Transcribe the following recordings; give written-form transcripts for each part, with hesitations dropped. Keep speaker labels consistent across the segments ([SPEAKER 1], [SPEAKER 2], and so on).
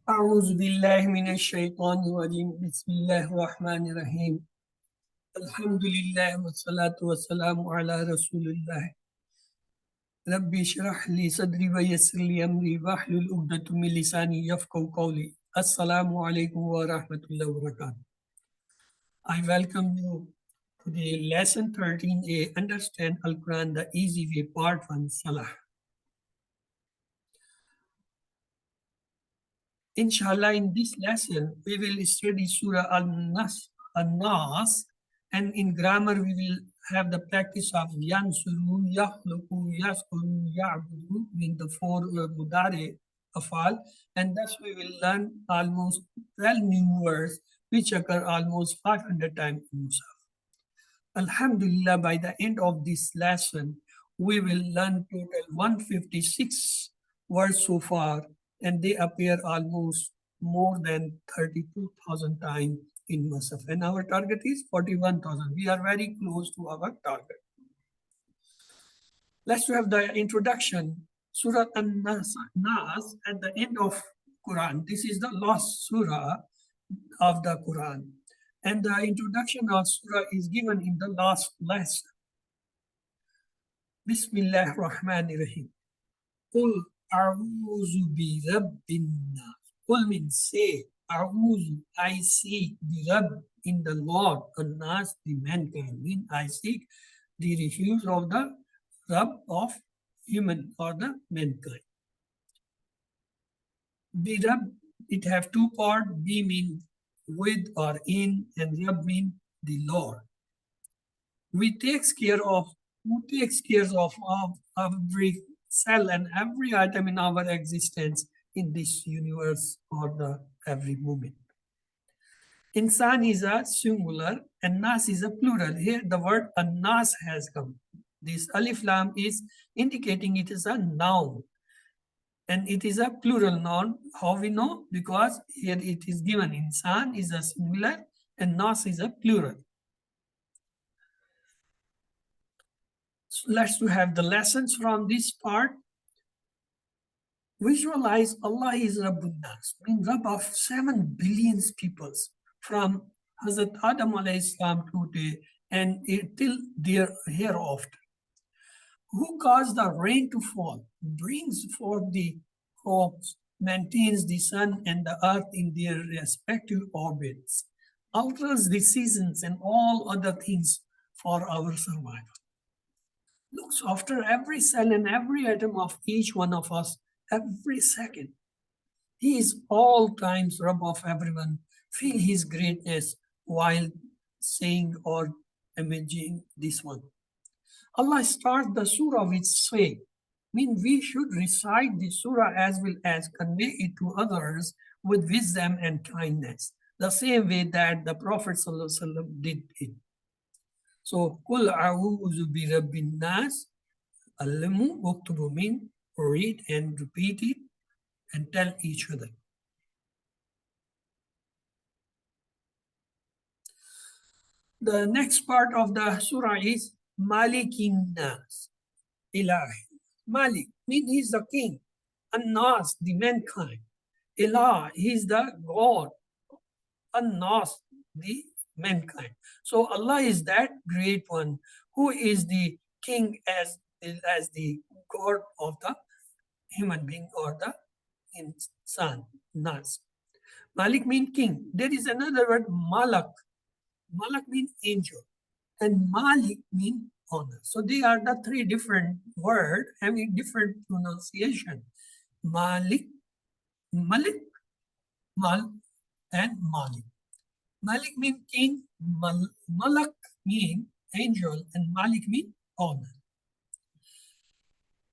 [SPEAKER 1] أعوذ بالله من الشيطان الرجيم بسم الله الرحمن الرحيم الحمد لله والصلاة والسلام على رسول الله ربي اشرح لي صدري ويسر لي أمري واحلل عقدة من لساني يفقهوا قولي السلام عليكم ورحمة الله وبركاته. I welcome you to the lesson 13a Understand Al-Quran the Easy Way Part 1 Salah. Inshallah, in this lesson, we will study Surah Al-Nas, and in grammar, we will have the practice of Yansuru, Yakhluku, Yaskuru, Ya'budu, in the four Mudare afal, and thus we will learn almost 12 new words which occur almost 500 times in Musaf. Alhamdulillah, by the end of this lesson, we will learn total 156 words so far, and they appear almost more than 32,000 times in Musaf. And our target is 41,000. We are very close to our target. Let's have the introduction. Surah An-Nas at the end of Quran. This is the last surah of the Quran. And the introduction of surah is given in the last lesson. Bismillah ar-Rahman ar-Rahim. Qul a'udhu bi rabbin nas. Qul means say, a'udhu, I seek the Rabb in the Lord, an-nas, the mankind. Mean I seek the refuge of the Rabb of human or the mankind. Bi Rabb, it have two parts. Bi mean with or in, and Rabb mean the Lord. Who takes care of every cell and every atom in our existence in this universe or the every moment. Insan is a singular and nas is a plural. Here the word anas has come. This alif lam is indicating it is a noun. And it is a plural noun. How we know? Because here it is given insan is a singular and nas is a plural. So let's have the lessons from this part. Visualize Allah is Rabbun Nas, means Rabb of 7 billion peoples from Hazrat Adam alayhi salam today and till their hereafter. Who caused the rain to fall, brings forth the crops, maintains the sun and the earth in their respective orbits, alters the seasons and all other things for our survival. Looks after every cell and every atom of each one of us every second. He is all times Rabb of everyone. Feel his greatness while saying or imagining this one. Allah starts the surah with say. Mean we should recite the surah as well as convey it to others with wisdom and kindness, the same way that the Prophet ﷺ did it. So, Qul a'udhu bi rabbin nas, alimu waktubu mean read and repeat it and tell each other. The next part of the surah is Malikin Nas, Ilahi. Malik means he is the king, An-Nas, the mankind. Ilah, he is the God, An-Nas, the mankind. So Allah is that great one who is the king as the God of the human being or the insan, Nas. Malik means king. There is another word, Malak. Malak means angel. And Malik means honor. So they are the three different words having different pronunciation. Malik, Malik, Mal, and Malik. Malik means king, Malak means angel, and Malik means honor.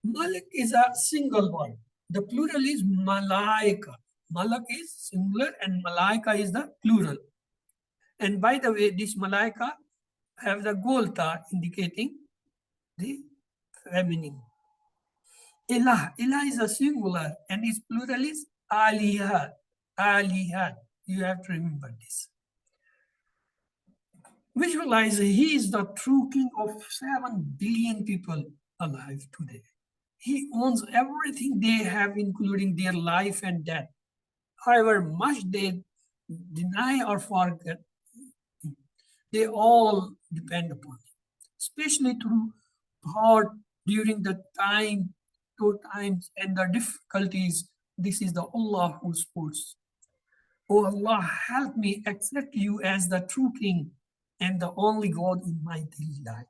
[SPEAKER 1] Malik is a single word. The plural is malaika. Malak is singular and malaika is the plural. And by the way, this malaika have the golta indicating the feminine. Ilah. Ilah is a singular and its plural is alihat. Alihat. You have to remember this. Visualize he is the true king of 7 billion people alive today. He owns everything they have, including their life and death. however much they deny or forget, they all depend upon him, especially through thought during the time, two times, and the difficulties. This is the Allah who supports. Oh Allah, help me accept you as the true King and the only God in my daily life.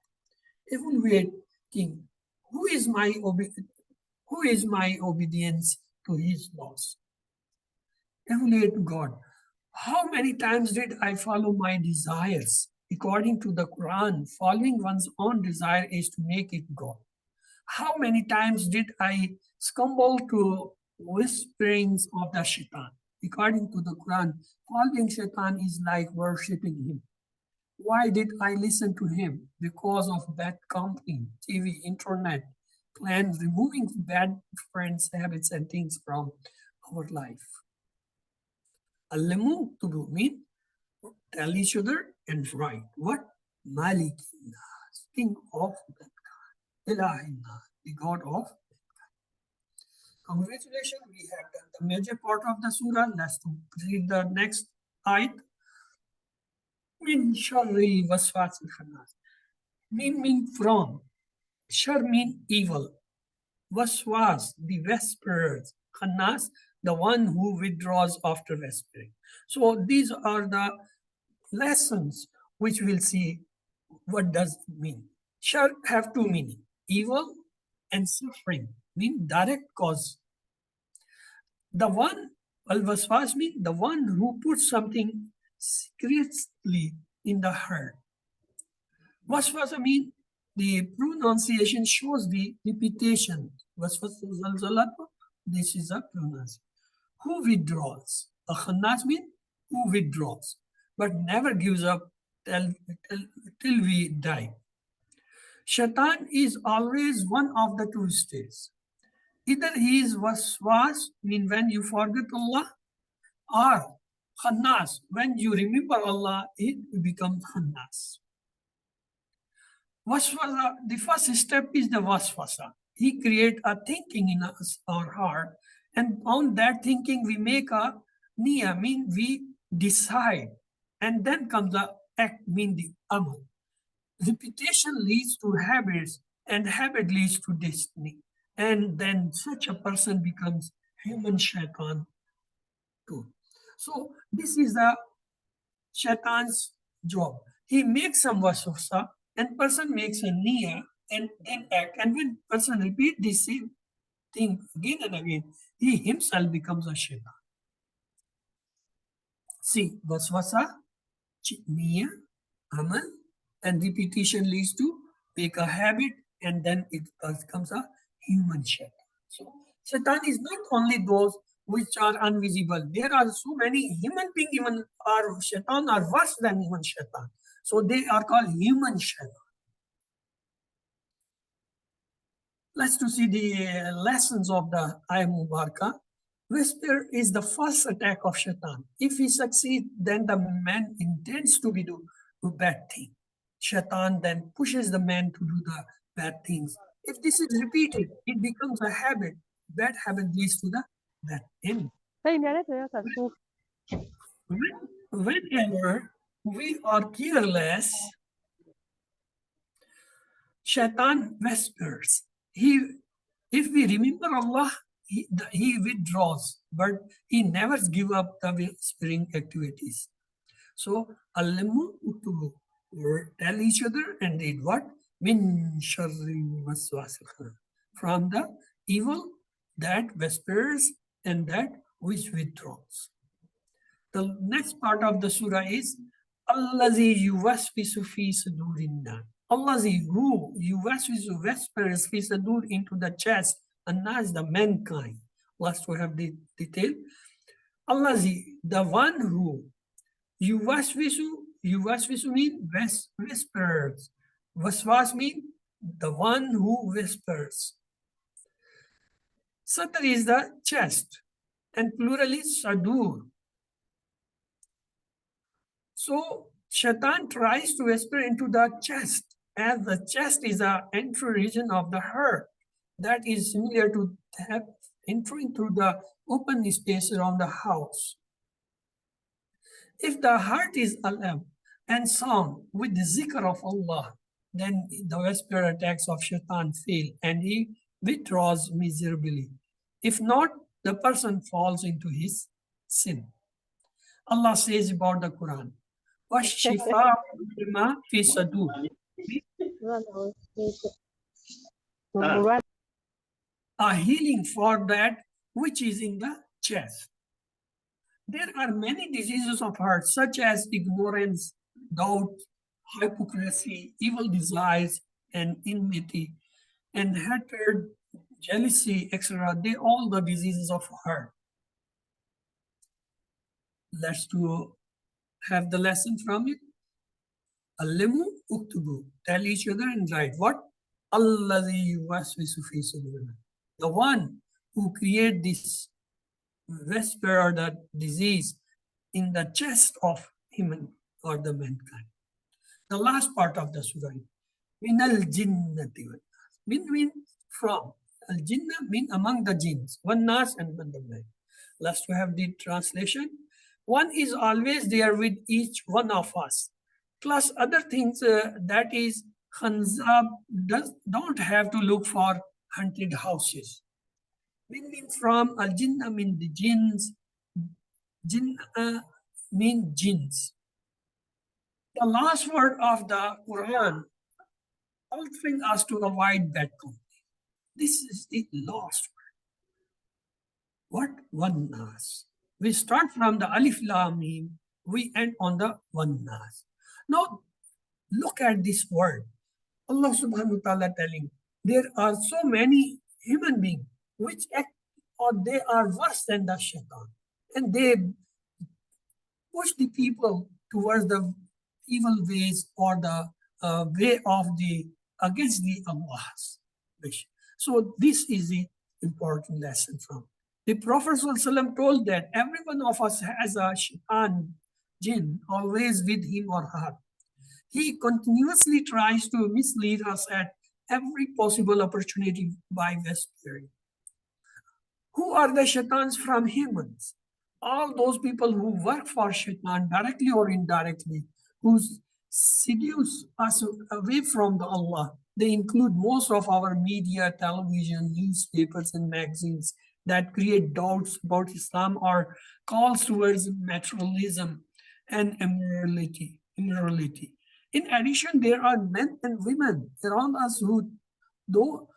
[SPEAKER 1] Evaluate King, who is my who is my obedience to his laws? Evaluate God. How many times did I follow my desires? According to the Quran, following one's own desire is to make it God. How many times did I stumble to whisperings of the shaitan? According to the Quran, following shaitan is like worshipping him. Why did I listen to him? Because of bad company, TV, internet, plans, removing bad friends, habits, and things from our life. Allamu to do mean tell each other and write. What? Malik, king of that God. The God of. Congratulations, we have done the major part of the surah. Let's read the next ayat. Min sharri waswasil khannas. Min mean from. Shar mean evil. Waswas, the whispers. Khannas, the one who withdraws after whispering. So these are the lessons which we'll see what does it mean. Shar have two meaning. Evil and suffering mean direct cause. The one, al-waswas mean the one who puts something secretly in the heart. Waswasa mean the pronunciation shows the repetition. Waswasa zalzalatu, this is a pronunciation. Who withdraws? A khannas mean who withdraws, but never gives up till we die. Shaitan is always one of the two states. Either he is waswas, mean when you forget Allah, or khannas, when you remember Allah, it becomes khannas. Waswasa, the first step is the waswasa. He create a thinking in us, our heart, and on that thinking we make a niya, mean we decide, and then comes the act, mean the amal. Repetition leads to habits, and habit leads to destiny. And then such a person becomes human shaitan too. So this is the shaitan's job. He makes some waswasa, and person makes a niya and then act. And when person repeat the same thing again and again, he himself becomes a shaitan. See, waswasa, niya, amal, and repetition leads to make a habit, and then it becomes a human shaitan. So shaitan is not only those which are invisible. There are so many human beings even are shaitan are worse than even shaitan. So they are called human shaitan. Let's to see the lessons of the Ayah Mubarakah. Whisper is the first attack of shaitan. If he succeeds, then the man intends to do bad thing. Shaitan then pushes the man to do the bad things. If this is repeated, it becomes a habit. Bad habit leads to the bad end. Whenever we are careless, shaitan whispers. If we remember Allah, he withdraws, but he never gives up the whispering activities. So, Allamu to tell each other and read what? Min sharri waswasil khannas. From the evil that whispers and that which withdraws. The next part of the surah is Allazi yuwaswisu fi sudurin nas. Allazi who yuwaswisu whispers fi sudur into the chest, and nas the mankind. Last we have the detail. Allazi, the one who yuwaswisu mean whispers. Waswas mean the one who whispers. Satr is the chest, and plural is sadur. So shaitan tries to whisper into the chest, as the chest is the entry region of the heart. that is similar to entering through the open space around the house. If the heart is alive and sound with the zikr of Allah, then the whisper attacks of shaitan fail and he withdraws miserably. If not, the person falls into his sin. Allah says about the Quran, وَالشِّفَاءُ لِمَا فِي الصَّدُورِ, a healing for that which is in the chest. There are many diseases of heart, such as ignorance, doubt, hypocrisy, evil desires, and enmity, and hatred, jealousy, etc. They all the diseases of heart. Let's do have the lesson from it. Allimu uktubu. Tell each other and write. What? Alladhi yuwaswisu fi sudurin. The one who create this whisper or the disease in the chest of human or the mankind. The last part of the surah, min al jinnati wal nas. Min mean from. Al jinna mean among the jinns. One nas and one the man. Let's have the translation. One is always there with each one of us. Plus other things that is Khanzab don't have to look for haunted houses. Min mean from, al jinna mean the jinns, jinn mean jinns. The last word of the Quran altering us to avoid bad company. This is the last word. What? One nas. We start from the alif lam mim, we end on the one nas. Now look at this word. Allah subhanahu wa ta'ala telling there are so many human beings which act or they are worse than the shaitan. And they push the people towards the evil ways or the way of the against the Allah's wish. So this is the important lesson from. The Prophet ﷺ told that every one of us has a shaitan, jinn, always with him or her. He continuously tries to mislead us at every possible opportunity by whispering. Who are the shaitans from humans? All those people who work for shaitan directly or indirectly, who seduce us away from the Allah. They include most of our media, television, newspapers, and magazines that create doubts about Islam or calls towards materialism and immorality. In addition, there are men and women around us who, though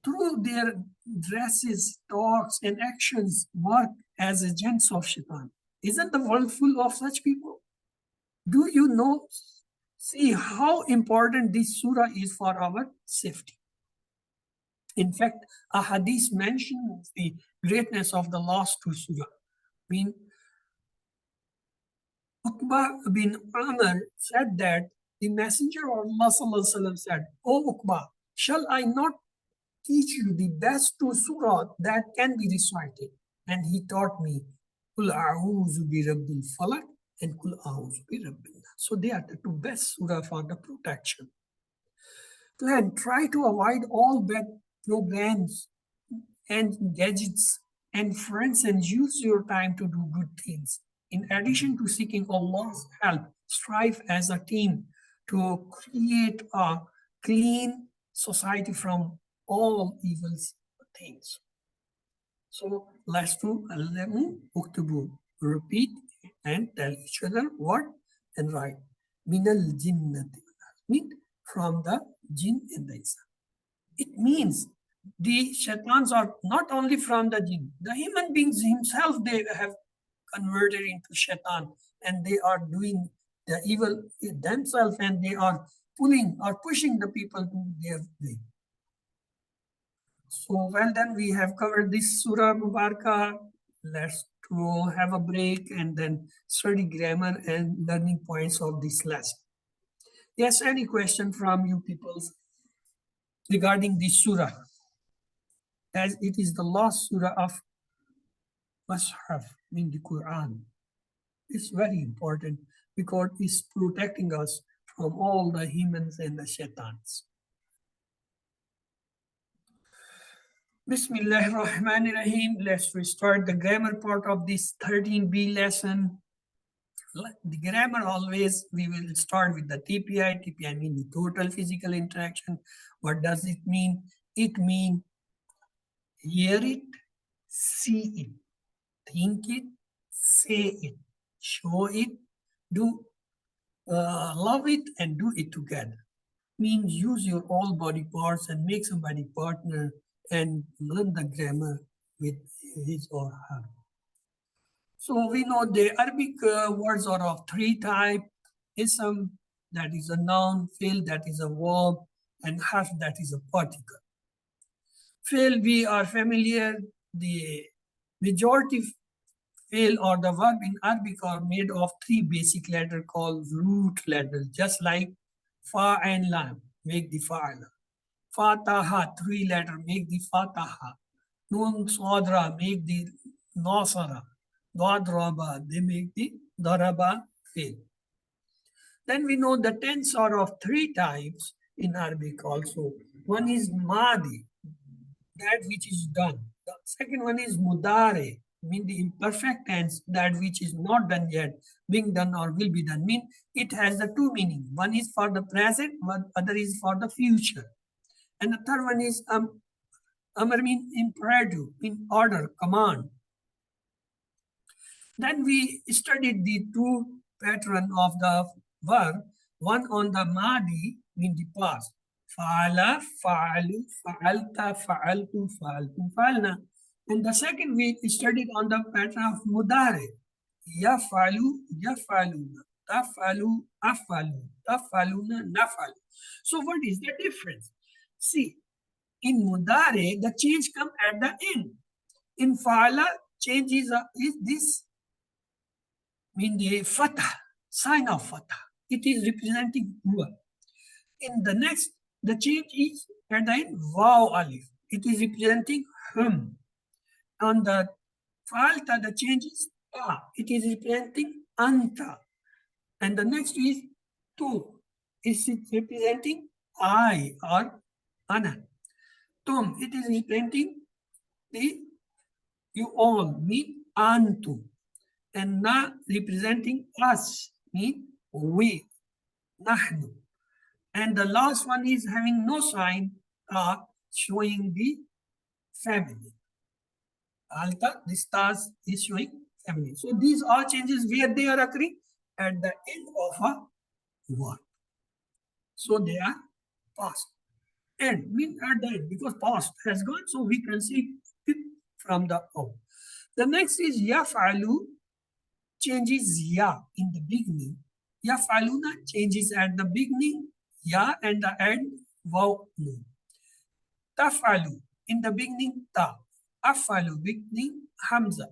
[SPEAKER 1] through their dresses, talks, and actions, work as agents of shaitan. Isn't the world full of such people? Do you know? See how important this surah is for our safety. In fact, a hadith mentions the greatness of the last two surah. Uqba bin Amr said that the Messenger of Allah said, "O Uqba, shall I not teach you the best two surah that can be recited?" And he taught me, Kul a'udhu bi rabbil falak and Kul a'udhu bi rabbil nas. So they are the two best surah for the protection. Plan, try to avoid all bad programs and gadgets and friends and use your time to do good things. In addition to seeking Allah's help, strive as a team to create a clean society from all evil things. So let's do uktubu. Repeat and tell each other what and write. Minal jinnati. Mean from the jinn and the insan. It means the shaitans are not only from the jinn, the human beings himself, they have converted into shaitan and they are doing the evil themselves and they are pulling or pushing the people to their way. So well then we have covered this Surah Mubarakah. Let's to have a break and then study grammar and learning points of this lesson. Yes, any question from you people regarding this surah? As it is the last surah of Mashaf in the Quran. It's very important because it's protecting us from all the humans and the shaitans. Bismillahirrahmanirrahim. Let's restart the grammar part of this 13B lesson. The grammar always, we will start with the TPI. TPI means the total physical interaction. What does it mean? It means hear it, see it, think it, say it, show it, do love it, and do it together. Means use your all body parts and make somebody partner and learn the grammar with his or her. So we know the Arabic words are of three types: ism, that is a noun; fi'l, that is a verb; and harf, that is a particle. Fi'l, we are familiar. The majority fi'l or the verb in Arabic are made of three basic letters called root letters, just like fa and lam make the fa'ala. Fataha, three letter, make the fataha. Nun sadra, make the nasara. Dadraba, they make the daraba fail. Then we know the tense are of three types in Arabic also. One is madi, that which is done. The second one is mudare, mean the imperfect tense, that which is not done yet, being done or will be done. Mean it has the two meanings. One is for the present, one other is for the future. And the third one is amar mean imperative, in order, command. Then we studied the two pattern of the verb, one on the madi, mean the past. Fa'ala, fa'alu, fa'alta, fa'altu, fa'altu, fa'alna. And the second we studied on the pattern of mudare. Yaf'alu, yaf'aluna, taf'alu, af'alu, taf'aluna, naf'alu. So what is the difference? See, in mudare, the change come at the end. In fa'ala, change is this, mean the fatah, sign of fatah. It is representing huwa. In the next, the change is at the end, waw alif. It is representing hum. On the falta, the change is ta. It is representing anta. And the next is tu. It is representing I or ana. Tum, it is representing the you all, mean antu. And na representing us, mean we, nahnu. And the last one is having no sign, showing the family. Alta, the stars is showing family. So these are changes where they are occurring at the end of a word. So they are past. End, mean at the end, because past has gone, so we can see it from the out. The next is yaf'alu, changes ya in the beginning. Yaf'aluna changes at the beginning, ya, and the end, waw, nun. Taf'alu, in the beginning, ta. Af'alu, beginning, hamza.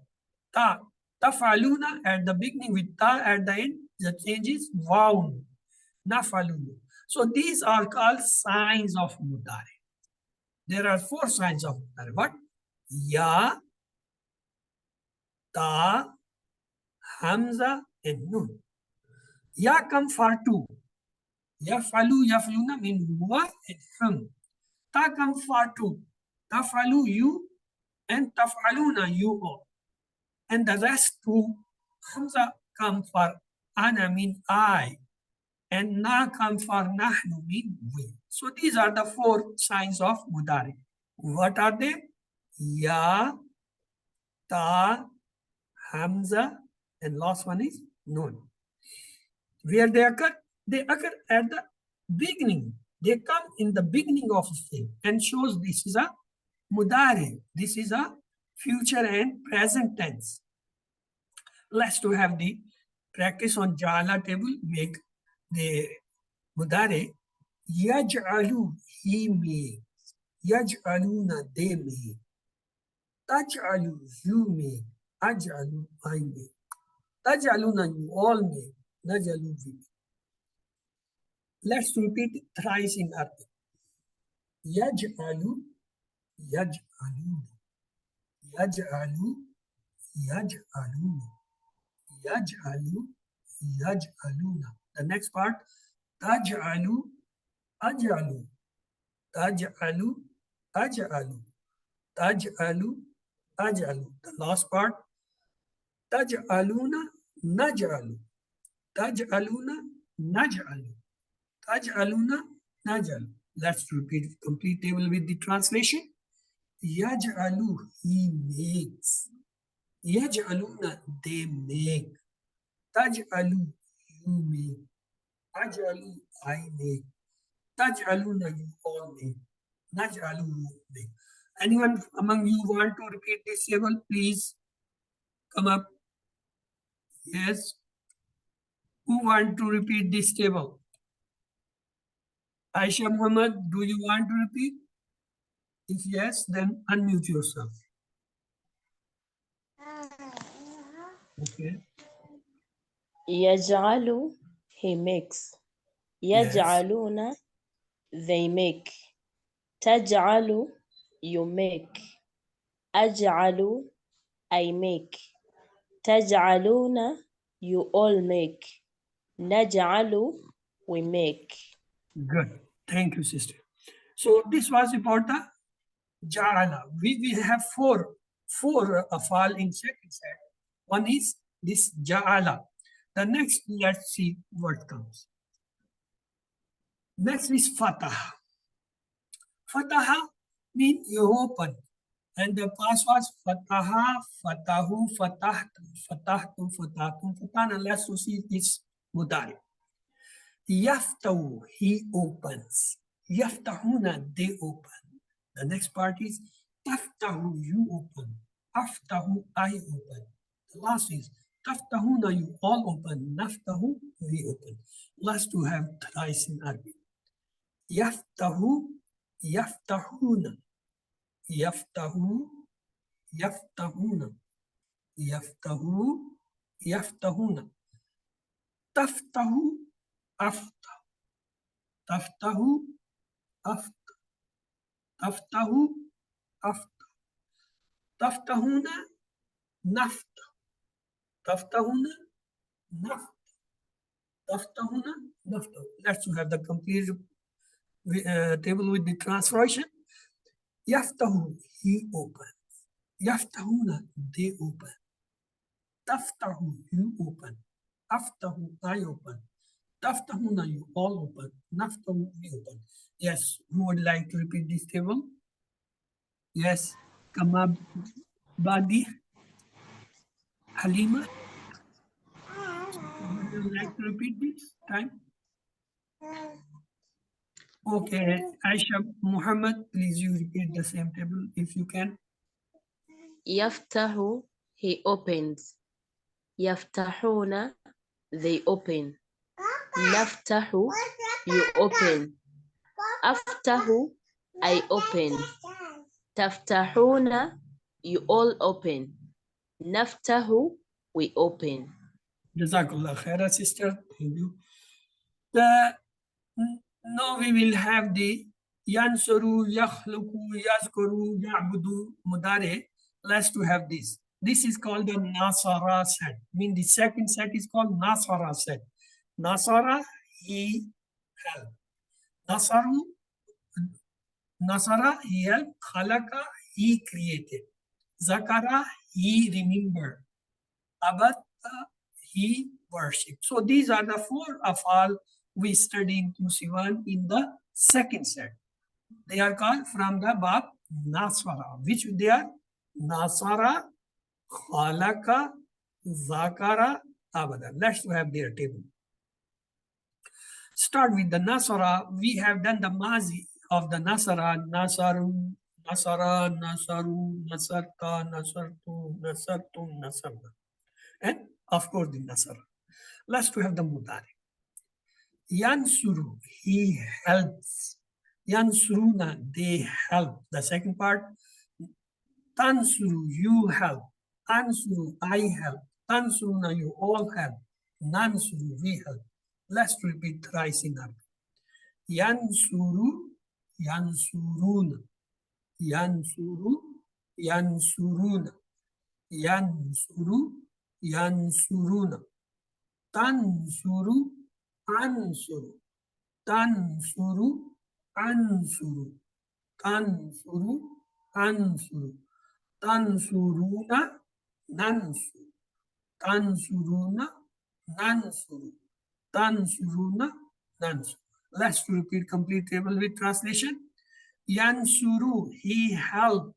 [SPEAKER 1] Ta. Taf'aluna, at the beginning with ta, at the end, the change is waw. Naf'alunu. So these are called signs of mudare. There are four signs of mudare. What? Ya, ta, hamza, and nun. Ya come for two. Yafalu, yafluna mean huwa and hum. Ta come for two. Tafalu, you, and tafaluna, you all. And the rest two, hamza come for ana, mean I, and na come for nahnu, mean we. So these are the four signs of mudari. What are they? Ya, ta, hamza, and last one is nun. Where they occur? They occur at the beginning. They come in the beginning of a thing and shows this is a mudari. This is a future and present tense. Let's to have the practice on jala table. Make the mudari. Yaj'alu, he makes. Yaj'aluna, they make. Taj'alu, you make. Aj'alu, I make. Taj'aluna, you all make. Naj'alu, we make. Let's repeat it thrice in Arabic. Yaj'alu, yaj'aluna. Yaj'alu, yaj'aluna. Yaj'alu, yaj'aluna. The next part, taj'alu, aj'alu. Taj'alu, aj'alu. Taj'alu, aj'alu. The last part, taj'aluna, naj'alu. Taj'aluna, naj'alu. Taj'aluna, naj'alu. Let's repeat complete table with the translation. Yaj'alu, he makes. Yaj'aluna, they make. Taj'alu, you make. Aj'alu, I make. Taj'aluna, you all make. Naj'alu, you make. Anyone among you want to repeat this table? Please come up. Yes. Who want to repeat this table? Aisha Muhammad, do you want to repeat? If yes, then unmute yourself. Okay.
[SPEAKER 2] يجعل, he makes.
[SPEAKER 1] Yes.
[SPEAKER 2] يجعلون, they make. تجعل, you make. أجعل, I make. تجعلون, you all make. نجعل, we make.
[SPEAKER 1] Good. Thank you, sister. So this was about the ja'ala. We have four afal in second set. One is this ja'ala. The next, let's see what comes. Next is fatah. Fataha means you open. And the past was fataha, fatahu, fatahtu, fatahtu, fatahtu, fatana. Let's see this mudari. Yaftahu, he opens. Yaftahuna, they open. The next part is taftahu, you open. Aftahu, I open. The last is taftahuna, you all open. Naftahu, we open. Last to have thrice in Arabic. Yaftahu, yaftahuna. Yaftahu, yaftahuna. Yaftahu, yaftahuna. Taftahu, afta. Taftahu, afta. Taftahu, afta. Taftahuna, nafta. Taftahuna, nafta. Taftahuna, nafta. Let's have the complete table with the translation. Yaftahu, he opens. Yaftahuna, they open. Taftahu, you open. Aftahu, I open. Taftahuna, you all open. Naftahu, we open. Yes, who would like to repeat this table? Yes, Kamab Badi, Halima. Would you like to repeat this time? Okay, Aisha Muhammad, please you repeat the same table if you can.
[SPEAKER 2] يفتح, he opens. يفتحون, they open. نفتح, you open. أفتح, I open. تفتحون, you all open. نفتح, we open.
[SPEAKER 1] Jazakallah khaira, sister. Thank you. Now we will have the Yansuru, Yakhluku, Yazkuru, Ya'budu, Mudare. Let's to have this. This is called the Nasara set. I mean, the second set is called Nasara set. Nasara, he helped. Nasaru, Nasara, he helped. Khalaka, he created. Zakara, he remembered. Abata, he worshipped. So these are the four afal we study in Sivan in the second set. They are called from the Bab Nasara, which they are Nasara, Khalaka, Zakara, Abada. Let's have their table. Start with the Nasara. We have done the Mazi of the Nasara, Nasaru, Nasara, Nasaru, Nasarta, Nasartu, Nasartu, Nasarna. And of course the Nasara. Let's to have the Mudari. Yansuru, he helps. Yansuruna, they help. The second part, Tansuru, you help. Ansuru, I help. Tansuruna, you all help. Nansuru, we help. Let's repeat thrice in Arabic. Yansuru, yansuruna. Yansuru, yansuruna. Yansuru, yansuruna. Tansuru, ansuru. Tansuru, ansuru. Tansuru, Ansuru. Tansuruna, nansuru. Tansuruna, nansuru. Tansuruna, nansuru. Let's repeat complete table with translation. Yansuru, he helped.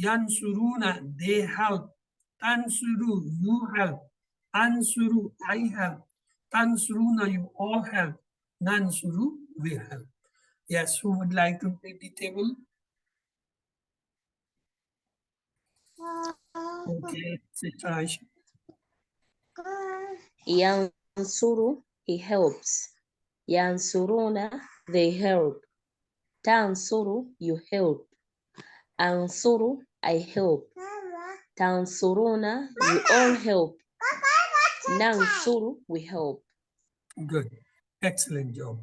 [SPEAKER 1] Yansuruna, they help. Tansuru, you help. Ansuru, I help. Tansuruna, you all help. Nansuru, we help. Yes, who would like to read the table? Okay, Sitrash.
[SPEAKER 2] Yansuru, he helps. Yansuruna, they help. Tansuru, you help. Ansuru, I help. Tansuruna, you all help. Nansuru, we help.
[SPEAKER 1] Good. Excellent job.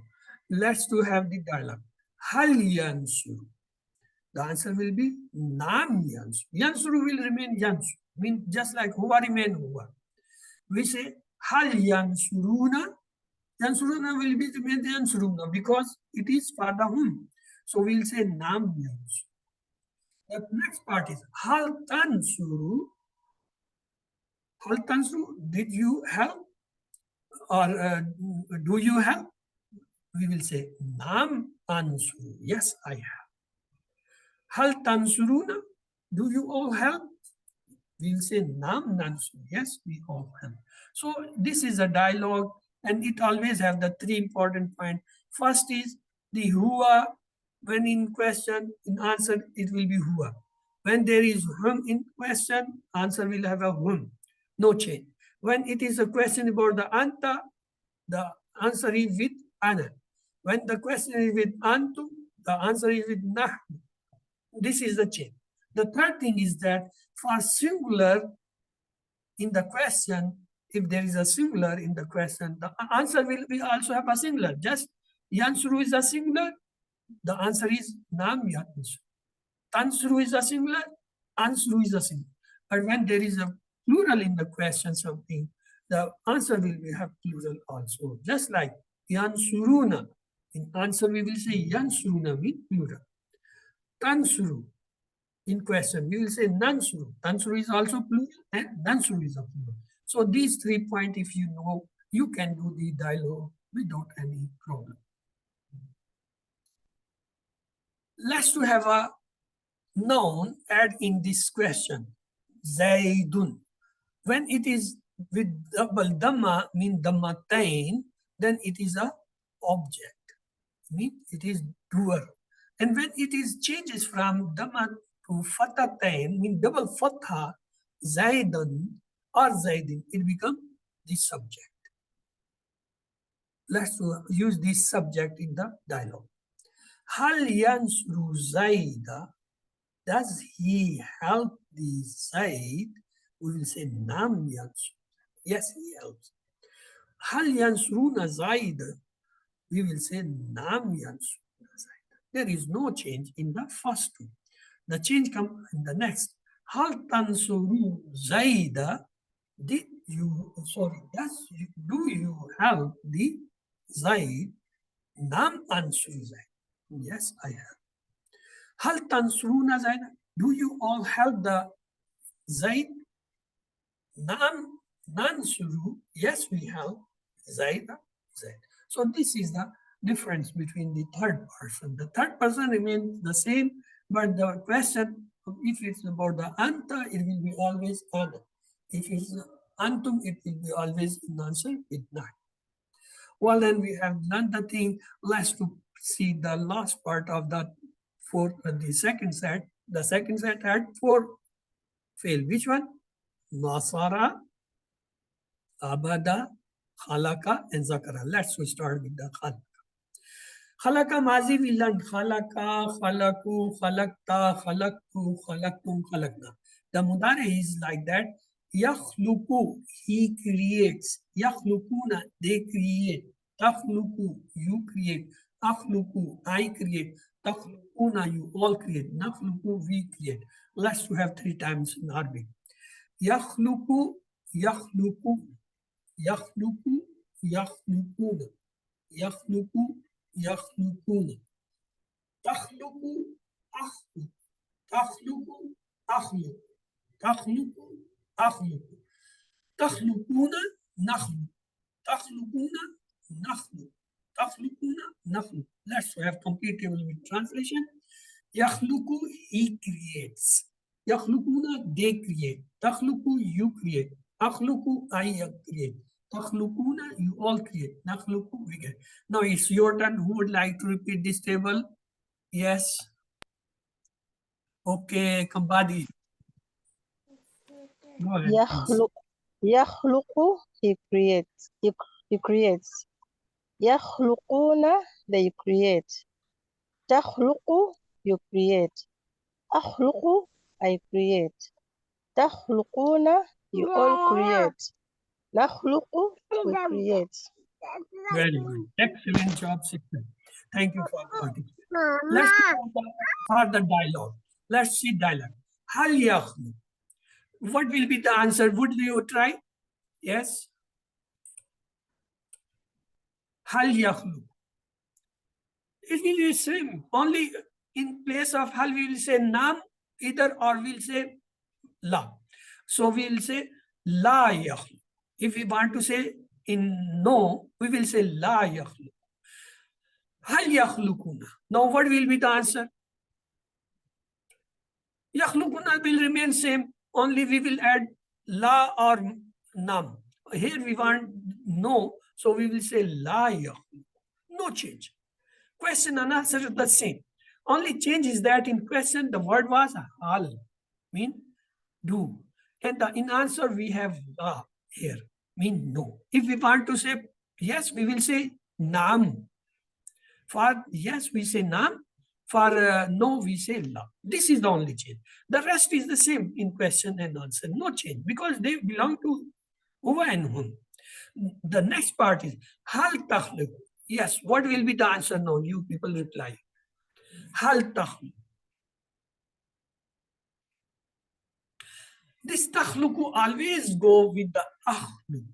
[SPEAKER 1] Let's do have the dialogue. Hal yansuru. The answer will be nam yansuru. Yansuru will remain yansuru. Mean just like huwa remain huwa. We say hal yansuruna. Yansuruna will be remain yansuruna because it is for the whom. So we'll say nam yansuru. The next part is hal tansuru. Hal tansuru, did you help? Or do you help? We will say nam ansuru. Yes, I have. Hal tansuruna? Do you all help? We'll say nam nansuru. Yes, we all help. So this is a dialogue and it always have the three important points. First is the huwa. When in question, in answer, it will be huwa. When there is hum in question, answer will have a hum. No change. When it is a question about the anta, the answer is with ana. When the question is with antum, the answer is with nahnu. This is the change. The third thing is that for singular in the question, if there is a singular in the question, the answer will be also have a singular. Just yansuru is a singular, the answer is nam yansuru. Tansuru is a singular, ansuru is a singular. But when there is a plural in the question, something, the answer will have plural also. Just like yansuruna. In answer, we will say yansuruna with plural. Tansuru. In question, we will say nansuru. Tansuru is also plural and nansuru is a plural. So these 3 points, if you know, you can do the dialogue without any problem. Let's to have a noun add in this question. Zaidun. When it is with double dhamma, mean dhammatain, then it is a object. Mean it is doer. And when it is changes from dhamma to fathatain, mean double fatha, zaidun or zaidin, it becomes the subject. Let's use this subject in the dialogue. Hal yansuru zaida, does he help the Zaid? We will say nam yansuru. Yes, he helps. Hal yansuruna zaida, we will say nam yansuru zaida. There is no change in the first two. The change comes in the next. Hal tansuru zaida, do you help the Zaid? Nam ansuru zaid. Yes, I have. Hal tansuruna zaida, do you all help the Zaid? Nam nansuru, yes, we help zaida zaid. So this is the difference between the third person. The third person remains the same, but the question, if it's about the anta, it will be always ana. If it's antum, it will be always in answer with not. Well, then we have done the thing. Let's to see the last part of that the second set. The second set had 4 fail. Which one? Nasara, Abada, Khalaka, and Zakara. Let's start with the Khalaka. Khalaka mazi we learned Khalaka, Khalaku, Khalakta, Khalaktu, Khalaktum, Khalakna. The mudare is like that. Yakhluku, he creates. Yakhlukuna, they create. Takhluku, you create. Akhluku, I create. Takhlukuna, you all create. Nakhluku, we create. Let's have 3 times in Arabic. Yakhluku, yakhluku, yakhluku, yakhlukuna, yakhluku, yakhlukuna, takhluku, akhluku, takhluqu, akhluq, takhluqu, akhluq, takhluquna, nakhluq, takhluquna, nakhluq, takhluquna, nakhluq. Let's have complete table with translation. Yakhluqu, he creates. Yakhluquna, they create. Takhluqu, you create. Akhluqu, I create. Takhluquna, you all create. Nakhluqu, we get. Now it's your turn. Who would like to repeat this table? Yes. Okay, Kambadi. Go ahead, please.
[SPEAKER 3] يخلق he creates he creates يخلقون they create تخلق you create أخلق I create تخلقون you all create نخلق we create.
[SPEAKER 1] Very good. Excellent job, sister. Thank you for participating. Let's go for the dialogue. Let's see dialogue. Hal yakhluq. What will be the answer? Would you try? Yes. Hal yakhluq. It will be same. Only in place of hal we will say nam either or we'll say la. So we will say la yakhluq. If we want to say in no, we will say la yakhluq. Hal yakhluquna. Now what will be the answer? Yakhluquna will remain same. Only we will add la or nam. Here we want no, so we will say la yakhluq. No change. Question and answer is the same. Only change is that in question the word was hal, mean do. And in answer we have la here, mean no. If we want to say yes, we will say nam. For yes, we say nam. For no, we say la. This is the only change. The rest is the same in question and answer. No change because they belong to huwa and hum. The next part is hal takhluq. Yes, what will be the answer now? You people reply. Hal takhluq. This takhluq always go with the akhluq.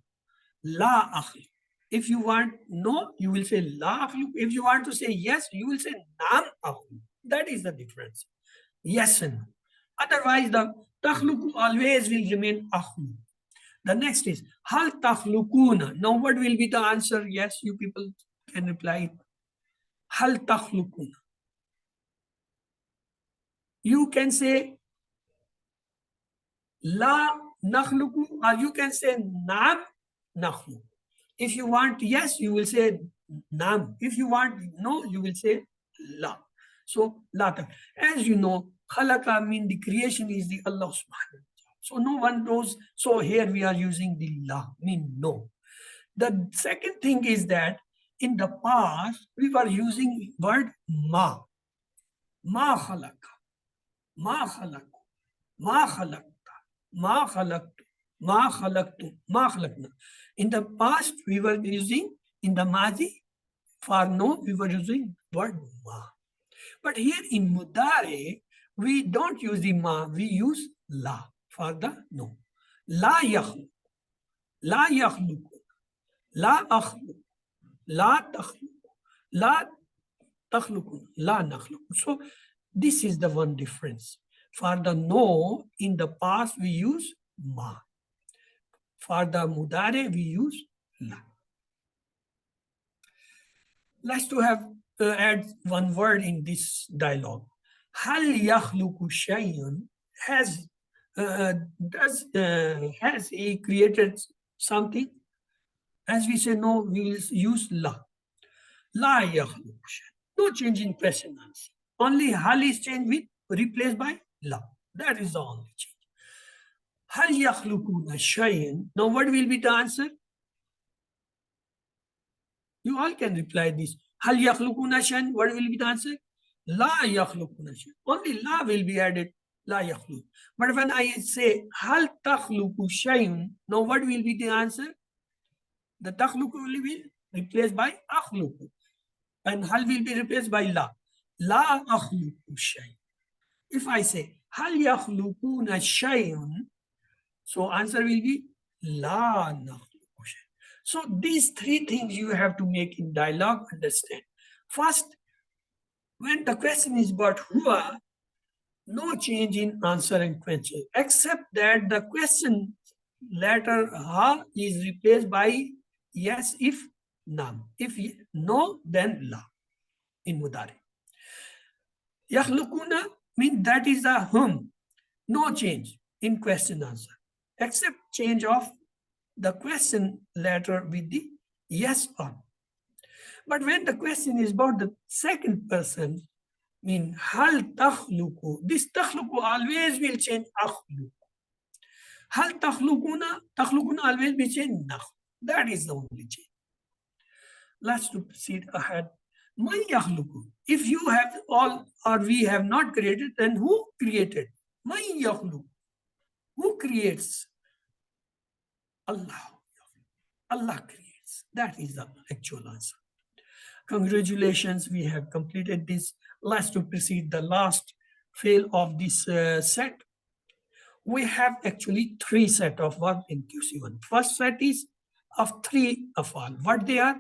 [SPEAKER 1] La akhluq. If you want no, you will say la akhluq. If you want to say yes, you will say nam akhluq. That is the difference. Yes and no. Otherwise, the takhluq always will remain akhluq. The next is hal takhluquna. Now, what will be the answer? Yes, you people can reply. Hal takhluquna. You can say la nakhluqu, or you can say nam nakhluq. If you want yes, you will say nam. If you want no, you will say la. So la. As you know, khalaqa mean the creation is the Allah subhanahu wa ta'ala. So no one knows. So here we are using the la, mean no. The second thing is that in the past we were using word ma. Ma khalaqa. Ma khalaqa. Ma khalaqta. Ma khalaqtu. Ma khalaqtu. Ma khalaqna. In the past, we were using, in the Madi, for no, we were using word ma. But here in Mudare, we don't use the ma, we use la for the no. La yakhluq. La yakhluq. La akhluq. La takhluq. La takhluq. La nakhluq. So this is the one difference. For the no, in the past, we use ma. For the mudare, we use la. Let's to have add one word in this dialogue. Hal yakhluqu shay'un has he created something? As we say no, we will use la. La yakhluqu shay'un. No change in present answer. Only hal is changed with replaced by la. That is the only change. Hal yakhluquna shay'an. Now what will be the answer? You all can reply this. Hal yakhluquna shay'an. What will be the answer? La yakhluquna shay'an. Only la will be added. La yakhluq. But when I say hal takhluqu shay'un, now what will be the answer? The takhluqu will be replaced by akhluqu. And hal will be replaced by la. La akhluqu shay'an. If I say hal yakhluquna shay'un, so answer will be la nakhluqu shay'an. So these three things you have to make in dialogue understand. First, when the question is about huwa, No change in answer and question, except that the question letter ha is replaced by yes if nam. If no, then la in mudari. Yakhlukuna means that is the hum. No change in question answer, except change of the question letter with the yes or no. But when the question is about the second person, mean hal takhluku, this takhluku always will change akhluku. Hal takhlukuna always will change nakh. That is the only change. Let's proceed ahead. Man yakhluku. If you have all or we have not created, then who created? Man yakhluku. Who creates? Allah. Allah creates. That is the actual answer. Congratulations, we have completed this. Let's to proceed the last fail of this set. We have actually three set of verb in QC1. First set is of three afal. What they are?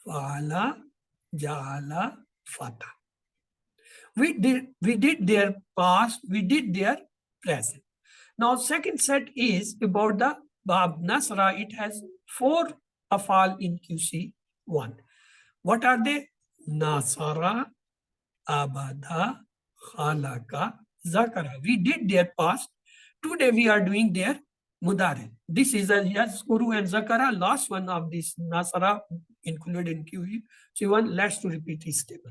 [SPEAKER 1] Fala, jala, fata. We did their past, we did their present. Now second set is about the Bab Nasra. It has four afal in QC1. What are they? Nasara, abada, khalaka, zakara. We did their past. Today we are doing their mudare. This is a yazkuru and zakara, last one of this nasara included in QC1. Let's to repeat this table.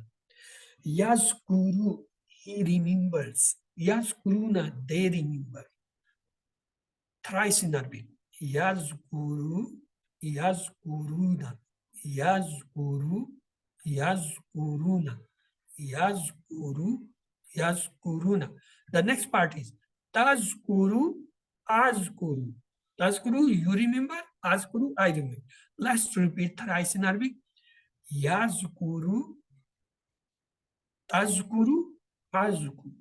[SPEAKER 1] Yazkuru, he remembers. Yazkuruna, they remember. Thrice in Arabic. Yazkuru, yazkuruna, yazkuru, yazkuruna, yazkuru, yazkuruna. The next part is tazkuru, azkuru. Tazkuru, you remember. Azkuru, I remember. Let's repeat thrice in Arabic. Yazkuru, tazkuru, azkuru.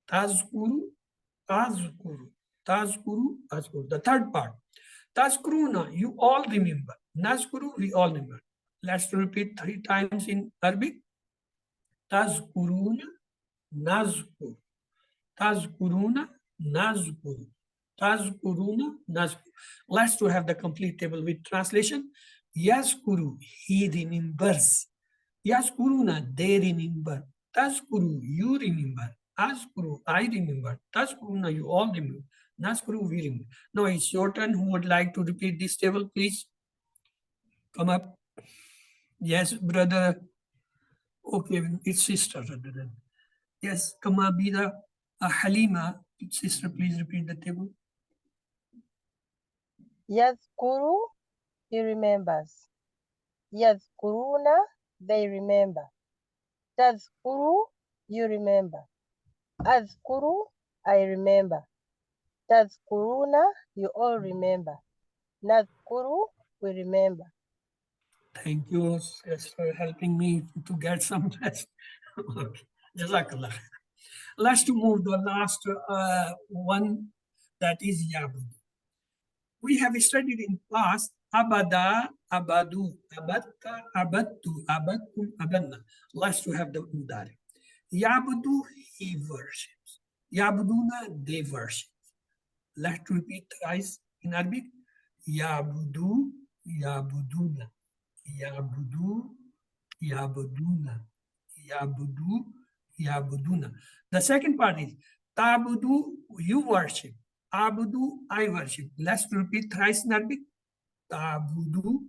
[SPEAKER 1] Tazkuru, azkuru. Tazkuru, azkuru. The third part. Tazkuruna, you all remember. Nazkuru, we all remember. Let's repeat three times in Arabic. Tazkuruna, nazkur. Tazkuruna, nazkur. Tazkuruna, nazkur. Let's to have the complete table with translation. Yazkuru, he remembers. Yazkuruna, they remember. Tazkuru, you remember. Azkuru, I remember. Tazkuruna, you all remember. Nazkuru, we remember. Now it's your turn. Who would like to repeat this table, please? Come up. Yes, brother. Okay, it's sister rather than. Yes, come up, Bida. Halima, sister, please repeat the table.
[SPEAKER 3] Yazkuru, he remembers. Yazkuruna, they remember. Tazkuru, you remember. Azkuru, I remember. Tazkuruna, you all remember. Nazkuru, we remember.
[SPEAKER 1] Thank you, sis, for helping me to get some rest. Okay. Jazakallah. Let's to move the last one, that is Yabud. We have studied in past Abada, Abadu, Abatta, Abattu, Abattum, Abanna. Let's to have the Mudari. Yabudu, he worships. Yabuduna, they worship. Let's repeat thrice in Arabic. Yabudu, Yabuduna. Yabudu, Yabuduna. Yabudu, Yabuduna. The second part is Tabudu, you worship. Abudu, I worship. Let's repeat thrice in Arabic. Tabudu,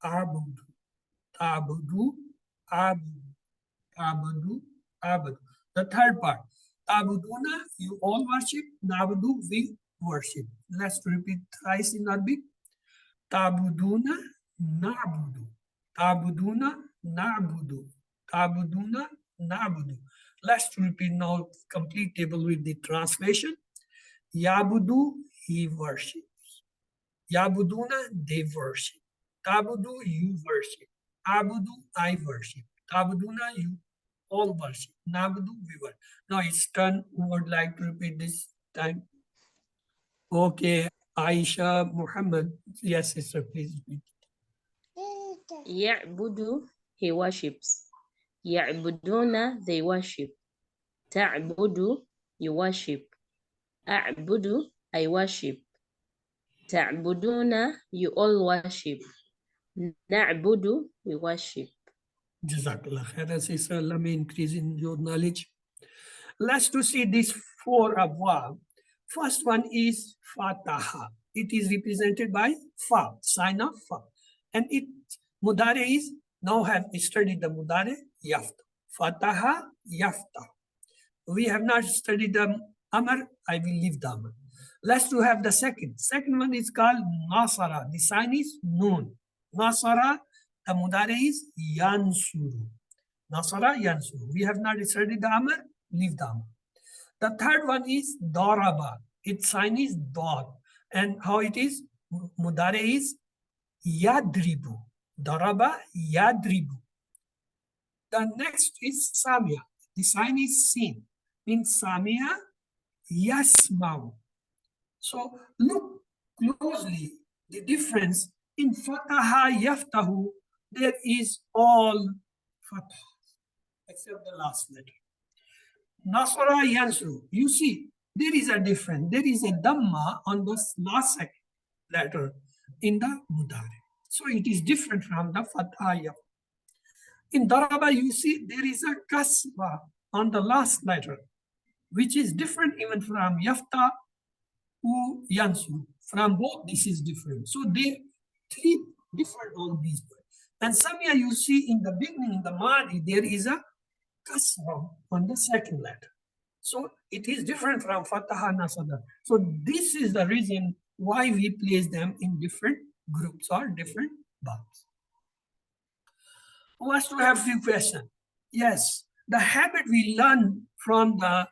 [SPEAKER 1] Abudu. Tabudu, Abudu. Tabudu, Abudu. The third part. Tabuduna, you all worship. Nabudu, we worship. Let's repeat thrice in Arabic. Tabuduna, Nabudu. Tabuduna, Nabudu. Tabuduna, Nabudu. Let's repeat now complete table with the translation. Yabudu, he worships. Yabuduna, they worship. Tabudu, you worship. Abudu, I worship. Tabuduna, you all worship. Nabudu, we worship. Now it's turn. Who would like to repeat this time? Okay, Aisha Muhammad. Yes, sister, please repeat.
[SPEAKER 2] Ya'budu, he worships. Ya'buduna, they worship. Ta'budu, you worship. أعبد, I worship. تعبدون, you all worship. نعبد, we worship.
[SPEAKER 1] Jazakallah khairan, sister. Allah may increase in your knowledge. Let's to see these four abwab. First one is Fataha. It is represented by Fa, sign of Fa. And it Mudare is, now have studied the Mudare, Yafta. Fataha, Yafta. We have not studied the Amr, I will leave the Amr. Let's to have the second. Second one is called Nasara. The sign is Noon. Nasara, the Mudare is Yansuru. Nasara, Yansuru. We have not studied the Amr, leave the Amr. The third one is Daraba. Its sign is Dor. And how it is? Mudare is Yadribu. Daraba, Yadribu. The next is Samia. The sign is Sin. Means Samia, Yasmau. So look closely the difference in Fataha, Yaftahu. There is all Fatah except the last letter. Nasara, Yansuru. You see, there is a difference. There is a Dhamma on the last letter in the Mudare. So it is different from the Fatha. In Daraba, you see there is a Kasra on the last letter, which is different even from Yafta to Yansuru. From both, this is different. So they three different on these. And Samia, you see in the beginning, in the Madi, there is a Kasra on the second letter. So it is different from Fataha, Nasada. So this is the reason why we place them in different groups or different babs. Who wants to have few questions? Yes, the habit we learn from the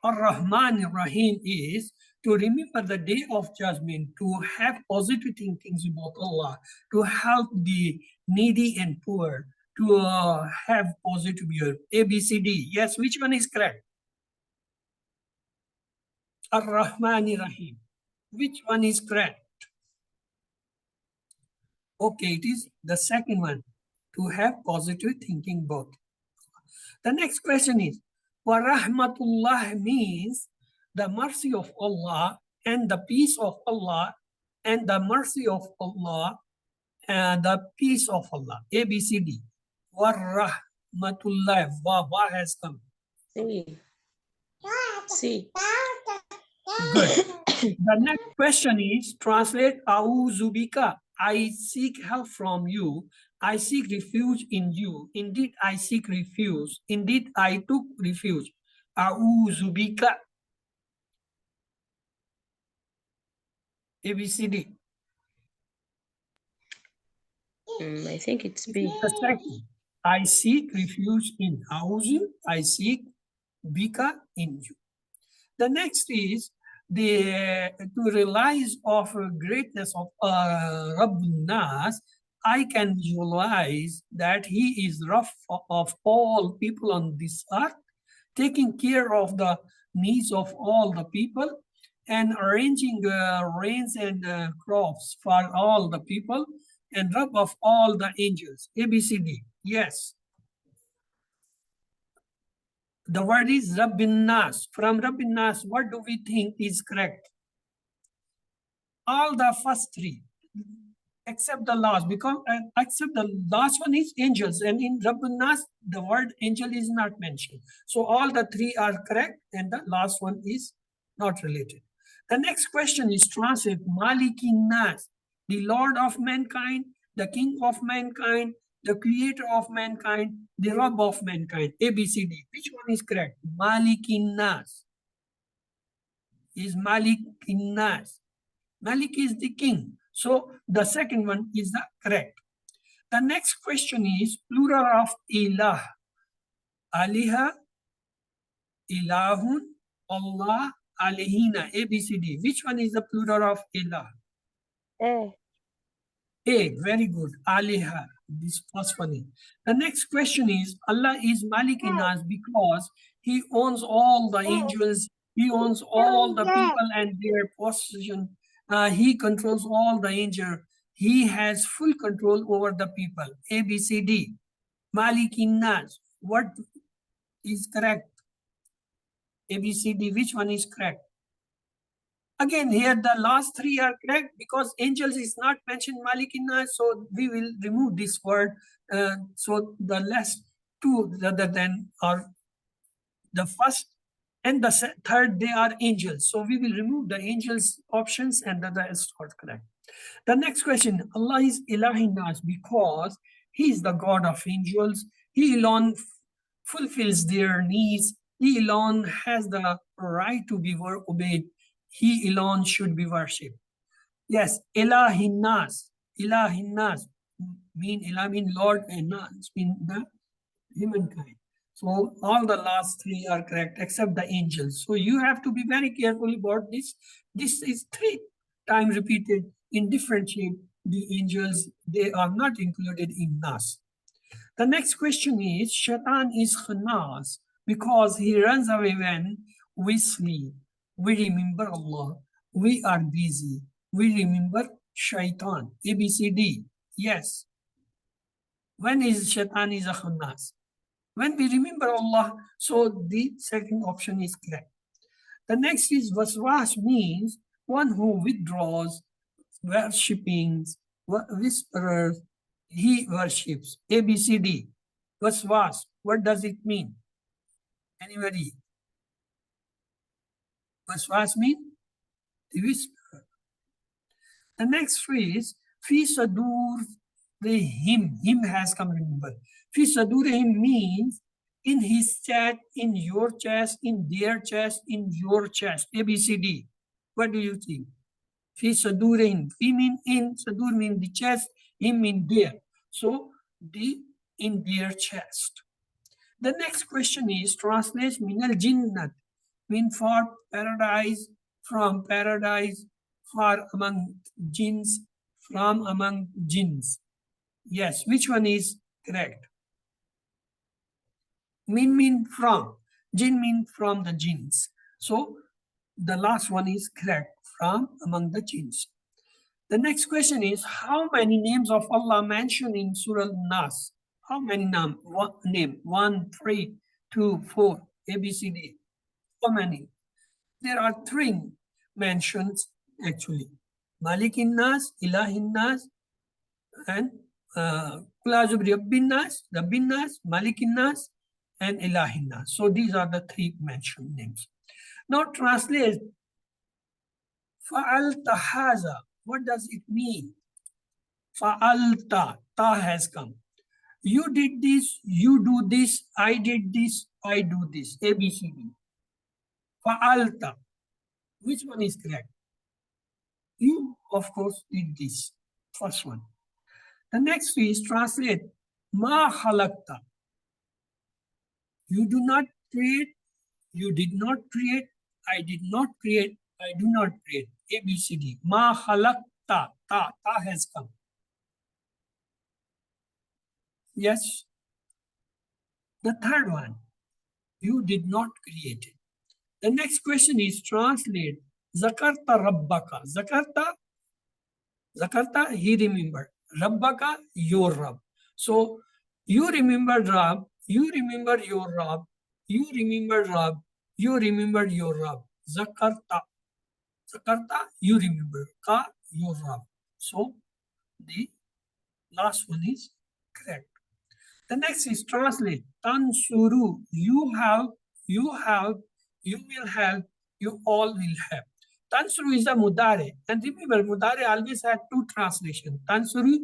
[SPEAKER 1] Ar-Rahman Ar-Rahim is to remember the day of judgment, to have positive thinkings about Allah, to help the needy and poor, to have positive view. A, B, C, D. Yes, which one is correct? Ar-Rahman Ar-Rahim. Which one is correct? Okay, it is the second one, to have positive thinking both. The next question is, wa rahmatullah means the mercy of Allah and the peace of Allah and the mercy of Allah and the peace of Allah. A, B, C, D. Wa rahmatullah. Wa has come.
[SPEAKER 2] See. See.
[SPEAKER 1] Good. The next question is, translate Auzubika. I seek help from you. I seek refuge in you. Indeed, I seek refuge. Indeed, I took refuge. Auzubika. A, B, C, D.
[SPEAKER 2] I think it's B.
[SPEAKER 1] The second. I seek refuge in Auzu. I seek Bika in you. The next is to realize of greatness of Rabbun Nas. I can visualize that he is rough of all people on this earth, taking care of the needs of all the people and arranging rains and crops for all the people and Rabb of all the angels. A, B, C, D. Yes. The word is Rabbin Nas. From Rabbin Nas, what do we think is correct? All the first three, except the last, because except the last one is angels, and in Rabbin Nas, the word angel is not mentioned. So all the three are correct, and the last one is not related. The next question is translate Malikin Nas, the Lord of mankind, the King of mankind, the Creator of mankind, the Rabb of mankind. A, B, C, D. Which one is correct? Malikin Nas. Is Malikin Nas. Malik is the king. So the second one is the correct. The next question is plural of ilah. Aliha, ilahun, Allah, alihina. A, B, C, D. Which one is the plural of ilah?
[SPEAKER 3] A.
[SPEAKER 1] A, very good. Aliha, this first one is. The next question is, Allah is Malik in us because he owns all the angels, he owns all the people and their possession. He controls all the angels. He has full control over the people. A, B, C, D. Malikin Nas. What is correct? ABCD, which one is correct? Again, here the last three are correct because angels is not mentioned Malikin Nas, so we will remove this word. So the last two rather than are the first and the third, they are angels. So we will remove the angels options and the rest are correct. The next question, Allah is Ilahin Nas because He is the God of angels. He alone fulfills their needs. He alone has the right to be obeyed. He alone should be worshipped. Yes, Ilahin Nas. Ilahin Nas mean Ilah mean Lord and Nas mean the humankind. So all the last three are correct except the angels. So you have to be very careful about this. This is three times repeated in different shape. The angels, they are not included in Nas. The next question is, Shaitan is khanas because he runs away when we sleep. We remember Allah. We are busy. We remember Shaitan. A, B, C, D. Yes. When is Shaitan is a khanas? When we remember Allah, so the second option is correct. The next is waswas means one who withdraws, worshipping, whisperers, he worships. A, B, C, D. Waswas, what does it mean? Anybody? Waswas mean? The whisperer. The next phrase, fi sadur him has come, remember. Fi sadurihim means in his chest, in your chest, in their chest, in your chest. A, B, C, D. What do you think? Fi sadurihim. Fi mean in, sadur mean the chest, him mean there. So the in their chest. The next question is translate minal jinnat mean for paradise, from paradise, for among jinns, from among jinns. Yes, which one is correct? Min mean from, jinn mean from the jinns. So the last one is correct, from among the jinns. The next question is how many names of Allah mentioned in Surah Nas? How many names? One name, 1, 3, 2, 4, A, B, C, D. How many? There are three mentions actually. Malikin Nas, Ilahin Nas, and Rabbin Nas, Malikin Nas, and Ilahin Nas. So these are the three mentioned names. Now translate Fa'alta haza. What does it mean? Fa'alta, ta has come. You did this, you do this, I did this, I do this. A, B, C, D. Fa'alta. Which one is correct? You, of course, did this. First one. The next is translate ma halakta. You do not create, you did not create, I did not create, I do not create. A, B, C, D. Ma halakta. Ta has come. Yes. The third one, you did not create it. The next question is translate Zakarta Rabbaka. Zakarta, he remembered. Rabbaka, your Rabb. So you remembered Rabb, you remember your Rabb, you remember Rabb, you remember your Rabb. Zakarta. Zakarta, you remember. Ka, your Rabb. So the last one is correct. The next is translate. Tansuru, you have, you will have, you all will have. Tansuru is a mudare. And remember, mudare always had two translations. Tansuru,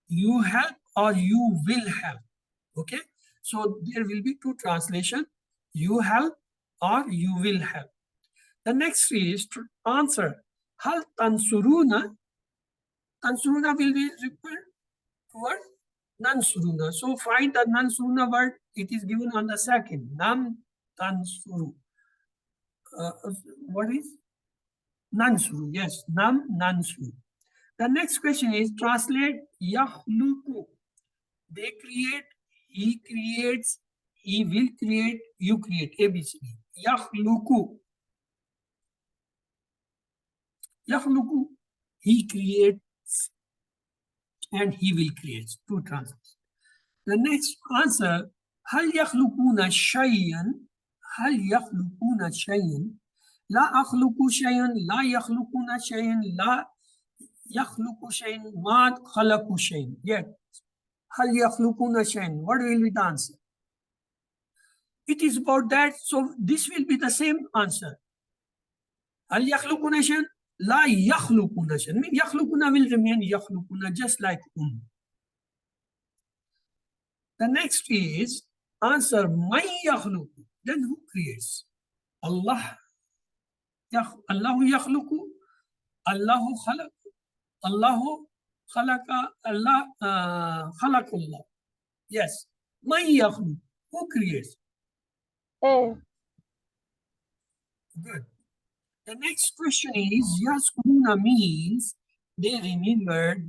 [SPEAKER 1] you have or you will have. Okay? So there will be two translations. You have or you will have. The next is to answer. Hal tansuruna. Tansuruna will be referred toward Nansuruna. So find the Nansuruna word. It is given on the second. Nam Tansuru. What is? Nansuru. Yes. Nam Nansuru. The next question is translate Yahluku. They create, he creates, he will create, you create. ABCD. Yahluku. Yahluku. He creates and he will create. Two translations. The next answer, هل يخلقون شيئا؟ هل يخلقون شيئا؟ لا أخلق شيئا، لا يخلقون شيئا، لا يخلق شيئا، ما خلقوا شيئا. Yet, هل يخلقون شيئا? What will be the answer? It is about that, so this will be the same answer. هل يخلقون شيئا؟ لا يخلقون شيئا. Mean يخلقون will remain يخلقون, just like The next is answer من يخلق. Then who creates? Allah. الله يخلق. الله خلق. الله خلق. Allah خلق Allah. Yes. من يخلق. Who creates?
[SPEAKER 3] A.
[SPEAKER 1] Good. The next question is يذكرون means they remember,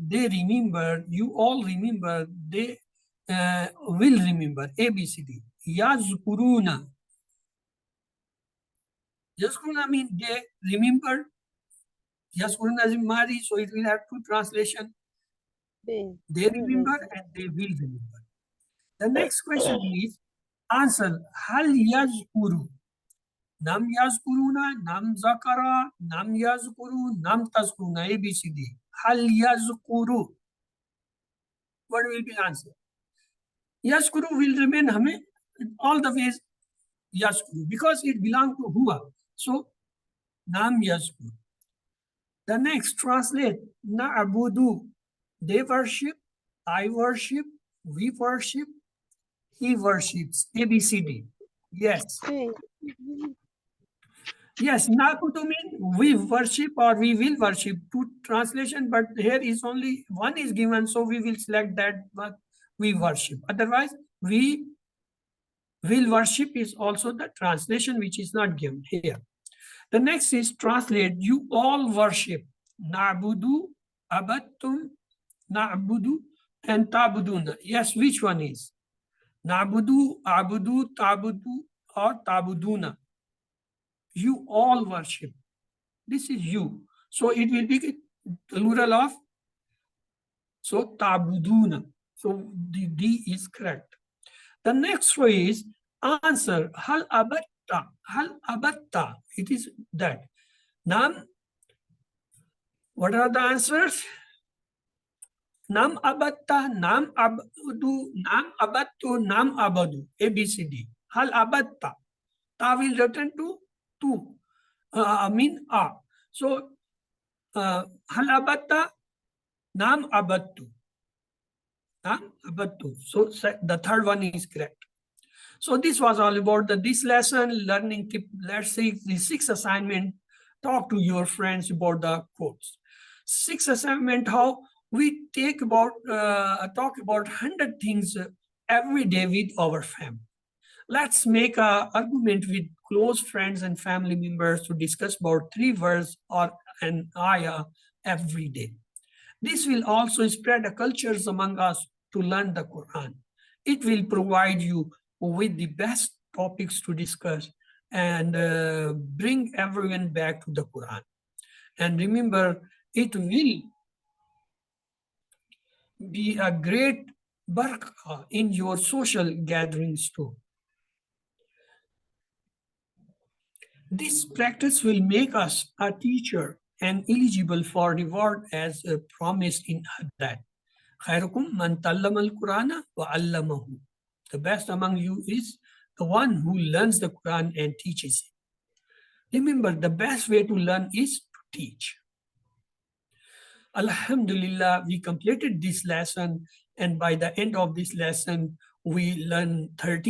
[SPEAKER 1] you all remember, they will remember. A, B, C, D. يذكرون. يذكرون means they remember. يذكرون is Mari, so it will have two translation.
[SPEAKER 3] B.
[SPEAKER 1] They remember and they will remember. The next question is answer هل يذكر. Nam yazkuruna, nam zakara, nam yazkuru, nam tazkuruna, A, B, C, D. Hal yazkuru. What will be answer? Yazkuru will remain hame all the ways yazkuru because it belongs to huwa. So, nam yazkuru. The next translate na'budu. They worship, I worship, we worship, he worships. A, B, C, D. Yes.
[SPEAKER 3] C.
[SPEAKER 1] Yes, Nakutu means we worship or we will worship. Two translation, but here is only one is given, so we will select that what we worship. Otherwise, we will worship is also the translation which is not given here. The next is translate you all worship. Na'budu, abattum, na'budu, and tabuduna. Yes, which one is? Na'budu, abudu, tabudu, or tabuduna. You all worship. This is you. So it will be plural of, so tabuduna. So the D is correct. The next one is answer hal abatta. Hal abatta. It is that. Nam. What are the answers? Nam abatta, nam abudu, nam abattu, nam abadu. A, B, C, D. Hal abatta. Ta will return to two. Mean a. So hal abatta, nam abattu. Nam abattu. So the third one is correct. So this was all about this lesson, learning tip. Let's see the sixth assignment. Talk to your friends about the quotes. Sixth assignment, how we talk about 100 things every day with our family. Let's make an argument with close friends and family members to discuss about 3 words or an ayah every day. This will also spread the cultures among us to learn the Quran. It will provide you with the best topics to discuss and bring everyone back to the Quran. And remember, it will be a great barakah in your social gatherings too. This practice will make us a teacher and eligible for reward as promised in Hadith. خيركم من تعلم القرآن وعلمه. The best among you is the one who learns the Quran and teaches it. Remember, the best way to learn is to teach. Alhamdulillah, we completed this lesson, and by the end of this lesson, we learn 12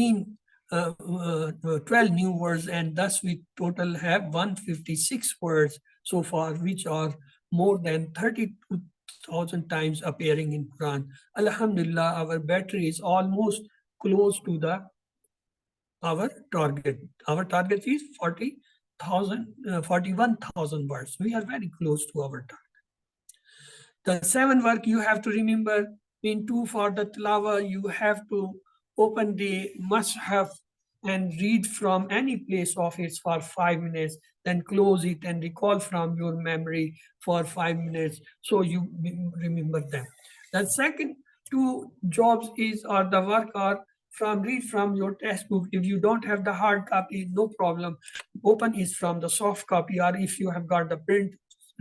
[SPEAKER 1] new words, and thus we total have 156 words so far, which are more than 32,000 times appearing in Quran. Alhamdulillah, our battery is almost close to our target. Our target is 41,000 words. We are very close to our target. The 7 work you have to remember. In 2 for the tilawa, you have to open the mushaf and read from any place of it for 5 minutes, then close it and recall from your memory for 5 minutes so you remember them. The second, two jobs is or the work are read from your textbook. If you don't have the hard copy, no problem. Open is from the soft copy, or if you have got the print,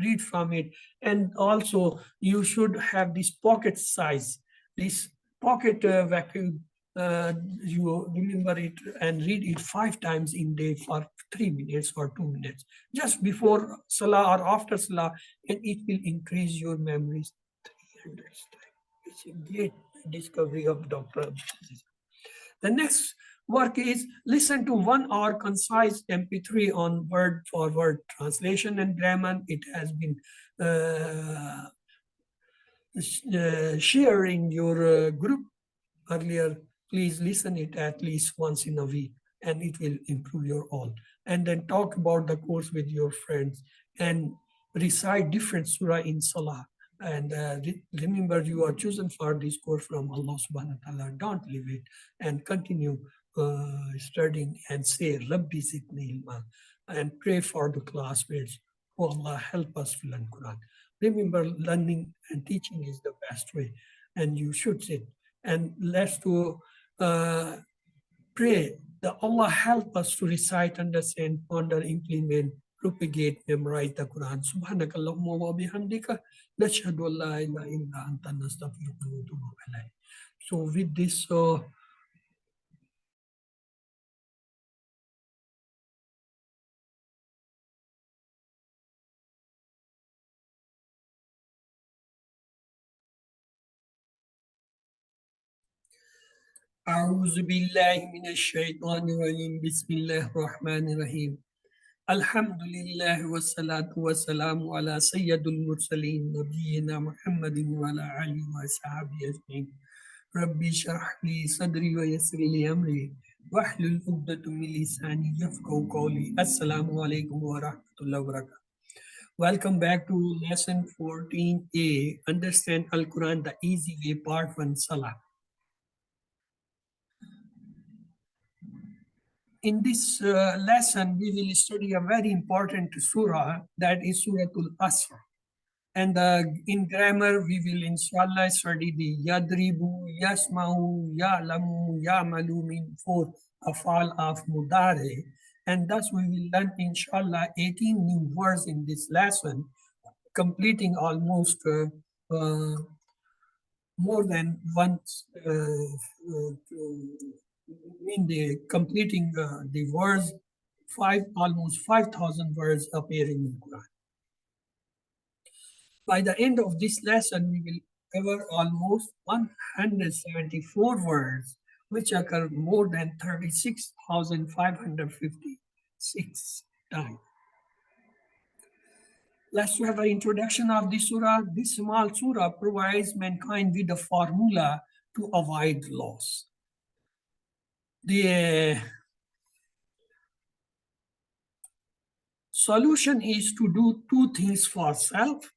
[SPEAKER 1] read from it. And also you should have this pocket size, this pocket vacuum. You remember it and read it 5 times in day for 3 minutes or 2 minutes, just before Salah or after Salah, and it will increase your memories 300 times. It's a great discovery of Dr. The next work is listen to 1 hour concise MP3 on word for word translation and grammar. It has been shared in your group earlier. Please listen it at least once in a week, and it will improve your all. And then talk about the course with your friends and recite different surah in Salah. And remember, you are chosen for this course from Allah subhanahu wa ta'ala. Don't leave it and continue studying and say Rabbi zidni ilma and pray for the classmates. Oh Allah, help us to learn Quran. Remember, learning and teaching is the best way, and you should sit. And let's to pray that Allah help us to recite, understand, ponder, implement, propagate, memorize the Quran. Subhanakallahumma wa bihamdika, nashhadu an la ilaha illa anta nastaghfiruka wa natubu ilayk. So with this, أعوذ بالله من الشيطان الرجيم بسم الله الرحمن الرحيم الحمد لله والصلاة والسلام على سيد المرسلين نبينا محمد وعلى آله وصحبه أجمعين ربي اشرح لي صدري ويسر لي أمري واحلل عقدة من لساني يفقهوا قولي السلام عليكم ورحمة الله وبركاته. Welcome back to lesson 14a, Understand Al-Quran the Easy Way, part 1, Salah. In this lesson, we will study a very important surah, that is Surah Al-Asr. And in grammar, we will inshallah study the Yadribu, Yasma'u, Ya'lamu, Ya'malu mean 4 afal of Mudare. And thus we will learn inshallah 18 new words in this lesson, completing almost more than once in the completing the words, almost 5,000 words appearing in Quran. By the end of this lesson, we will cover almost 174 words, which occur more than 36,556 times. Let's have an introduction of this surah. This small surah provides mankind with a formula to avoid loss. The solution is to do 2 things for self,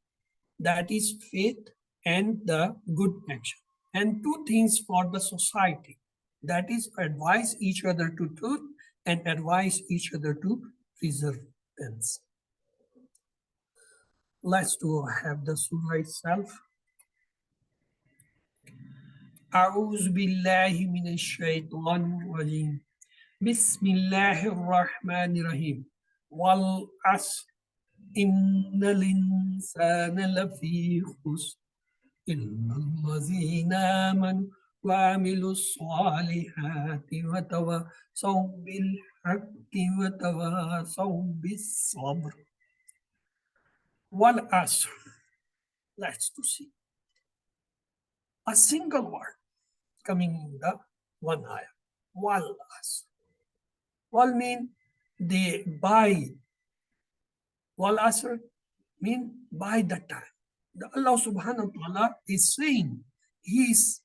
[SPEAKER 1] that is faith and the good action, and 2 things for the society, that is advise each other to truth and advise each other to perseverance. Let's have the surah itself. أعوذ بالله من الشيطان الرجيم بسم الله الرحمن الرحيم والعصر إن الإنسان لفي خسر إلا الذين آمنوا وعملوا الصالحات وتواصوا بالحق وتواصوا بالصبر والعصر. Let's see a single word coming in the one ayah. Wal asr. Wal mean the by. Wal asr mean by the time. The Allah subhanahu wa ta'ala is saying, he is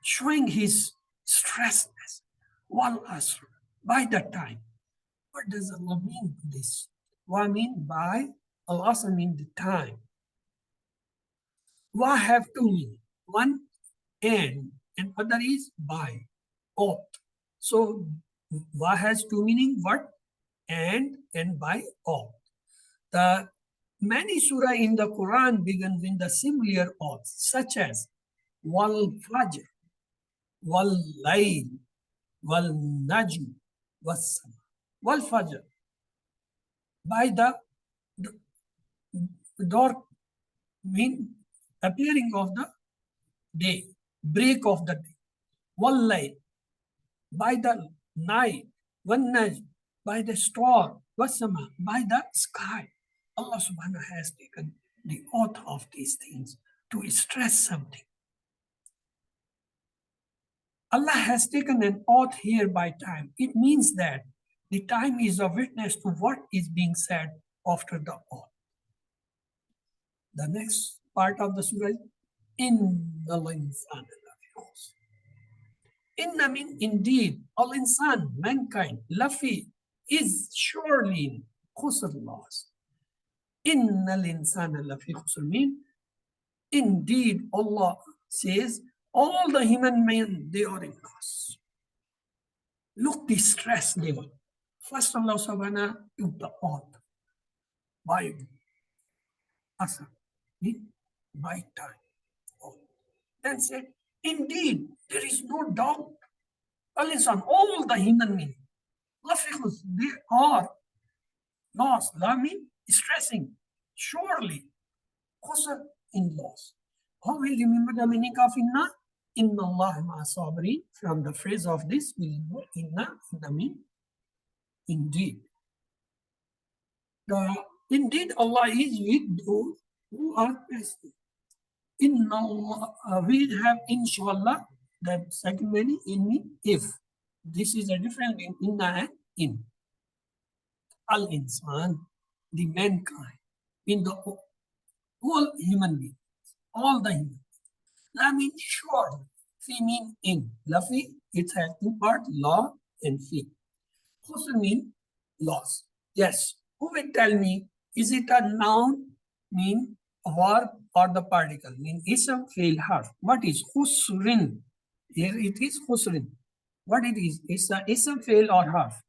[SPEAKER 1] showing his stressness. Wal asr, by the time. What does Allah mean to this? Wa mean by, Allah also mean the time. Wa have 2 meanings. One, and other is by, oath. So wa has 2 meaning, what? And by, oath. The many surah in the Quran begin with the similar oaths, such as wal fajr, wal layl, wal najm, was sama. Wal fajr, by the dark, mean appearing of the day, break of the day. Wal layl, by the night. Wan najm, by the star. Was sama, by the sky. Allah subhanahu has taken the oath of these things to stress something. Allah has taken an oath here by time. It means that the time is a witness to what is being said after the oath. The next part of the surah is Inna al-insana lafi khusr. Inna mean indeed, al-insan, mankind, lafi is surely in khusr loss. Inna al-insana lafi khusr mean indeed Allah says all the human men they are in loss. Look the stress level. First Allah subhanahu took the oath by asr, by time. Then said, indeed, there is no doubt. Al-insan, all the human beings, they are lost. La mean stressing. Surely, khusr in loss. How will you remember the meaning of inna? Inna Allah ma sabrin. From the phrase of this, we know inna mean indeed. Indeed, Allah is with those who are patient. Inna Allah, we have inshallah, the second meaning in mean if. This is a difference between inna and in. Al-insan, the mankind, in the whole human being, all the human beings. La mean sure, fi mean in. Lafi, it has two parts, law and fi. Khusr mean loss. Yes. Who will tell me, is it a noun, mean a verb, or the particle, mean ism, fail, harf? What is khusrin? Here it is khusrin. What it is? It's a ism, fail, or harf?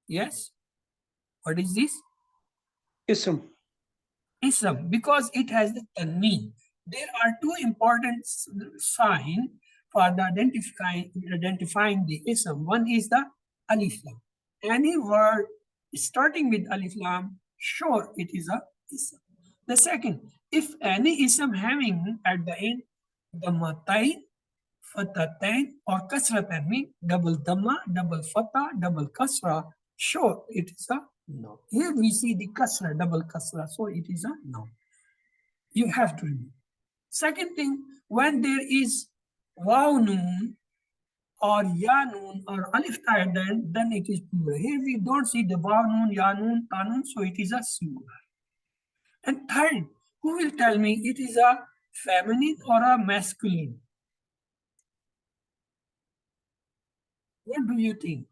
[SPEAKER 1] Yes? What is this?
[SPEAKER 4] Ism.
[SPEAKER 1] Ism, because it has the tanween. There are two important signs for the identifying the ism. One is the alif lam. Any word starting with alif lam, sure it is a ism. The second, if any ism having at the end dhammatain, fatatain, or kasratain, mean double dhamma, double fatah, double kasra, sure it is a noun. Here we see the kasra, double kasra, so it is a noun. You have to remember. Second thing, when there is waw noon or ya noon or alif ta at the end, then it is plural. Here we don't see the waw noon, ya noon, ta noon, so it is a singular. And third, who will tell me it is a feminine or a masculine? What do you think?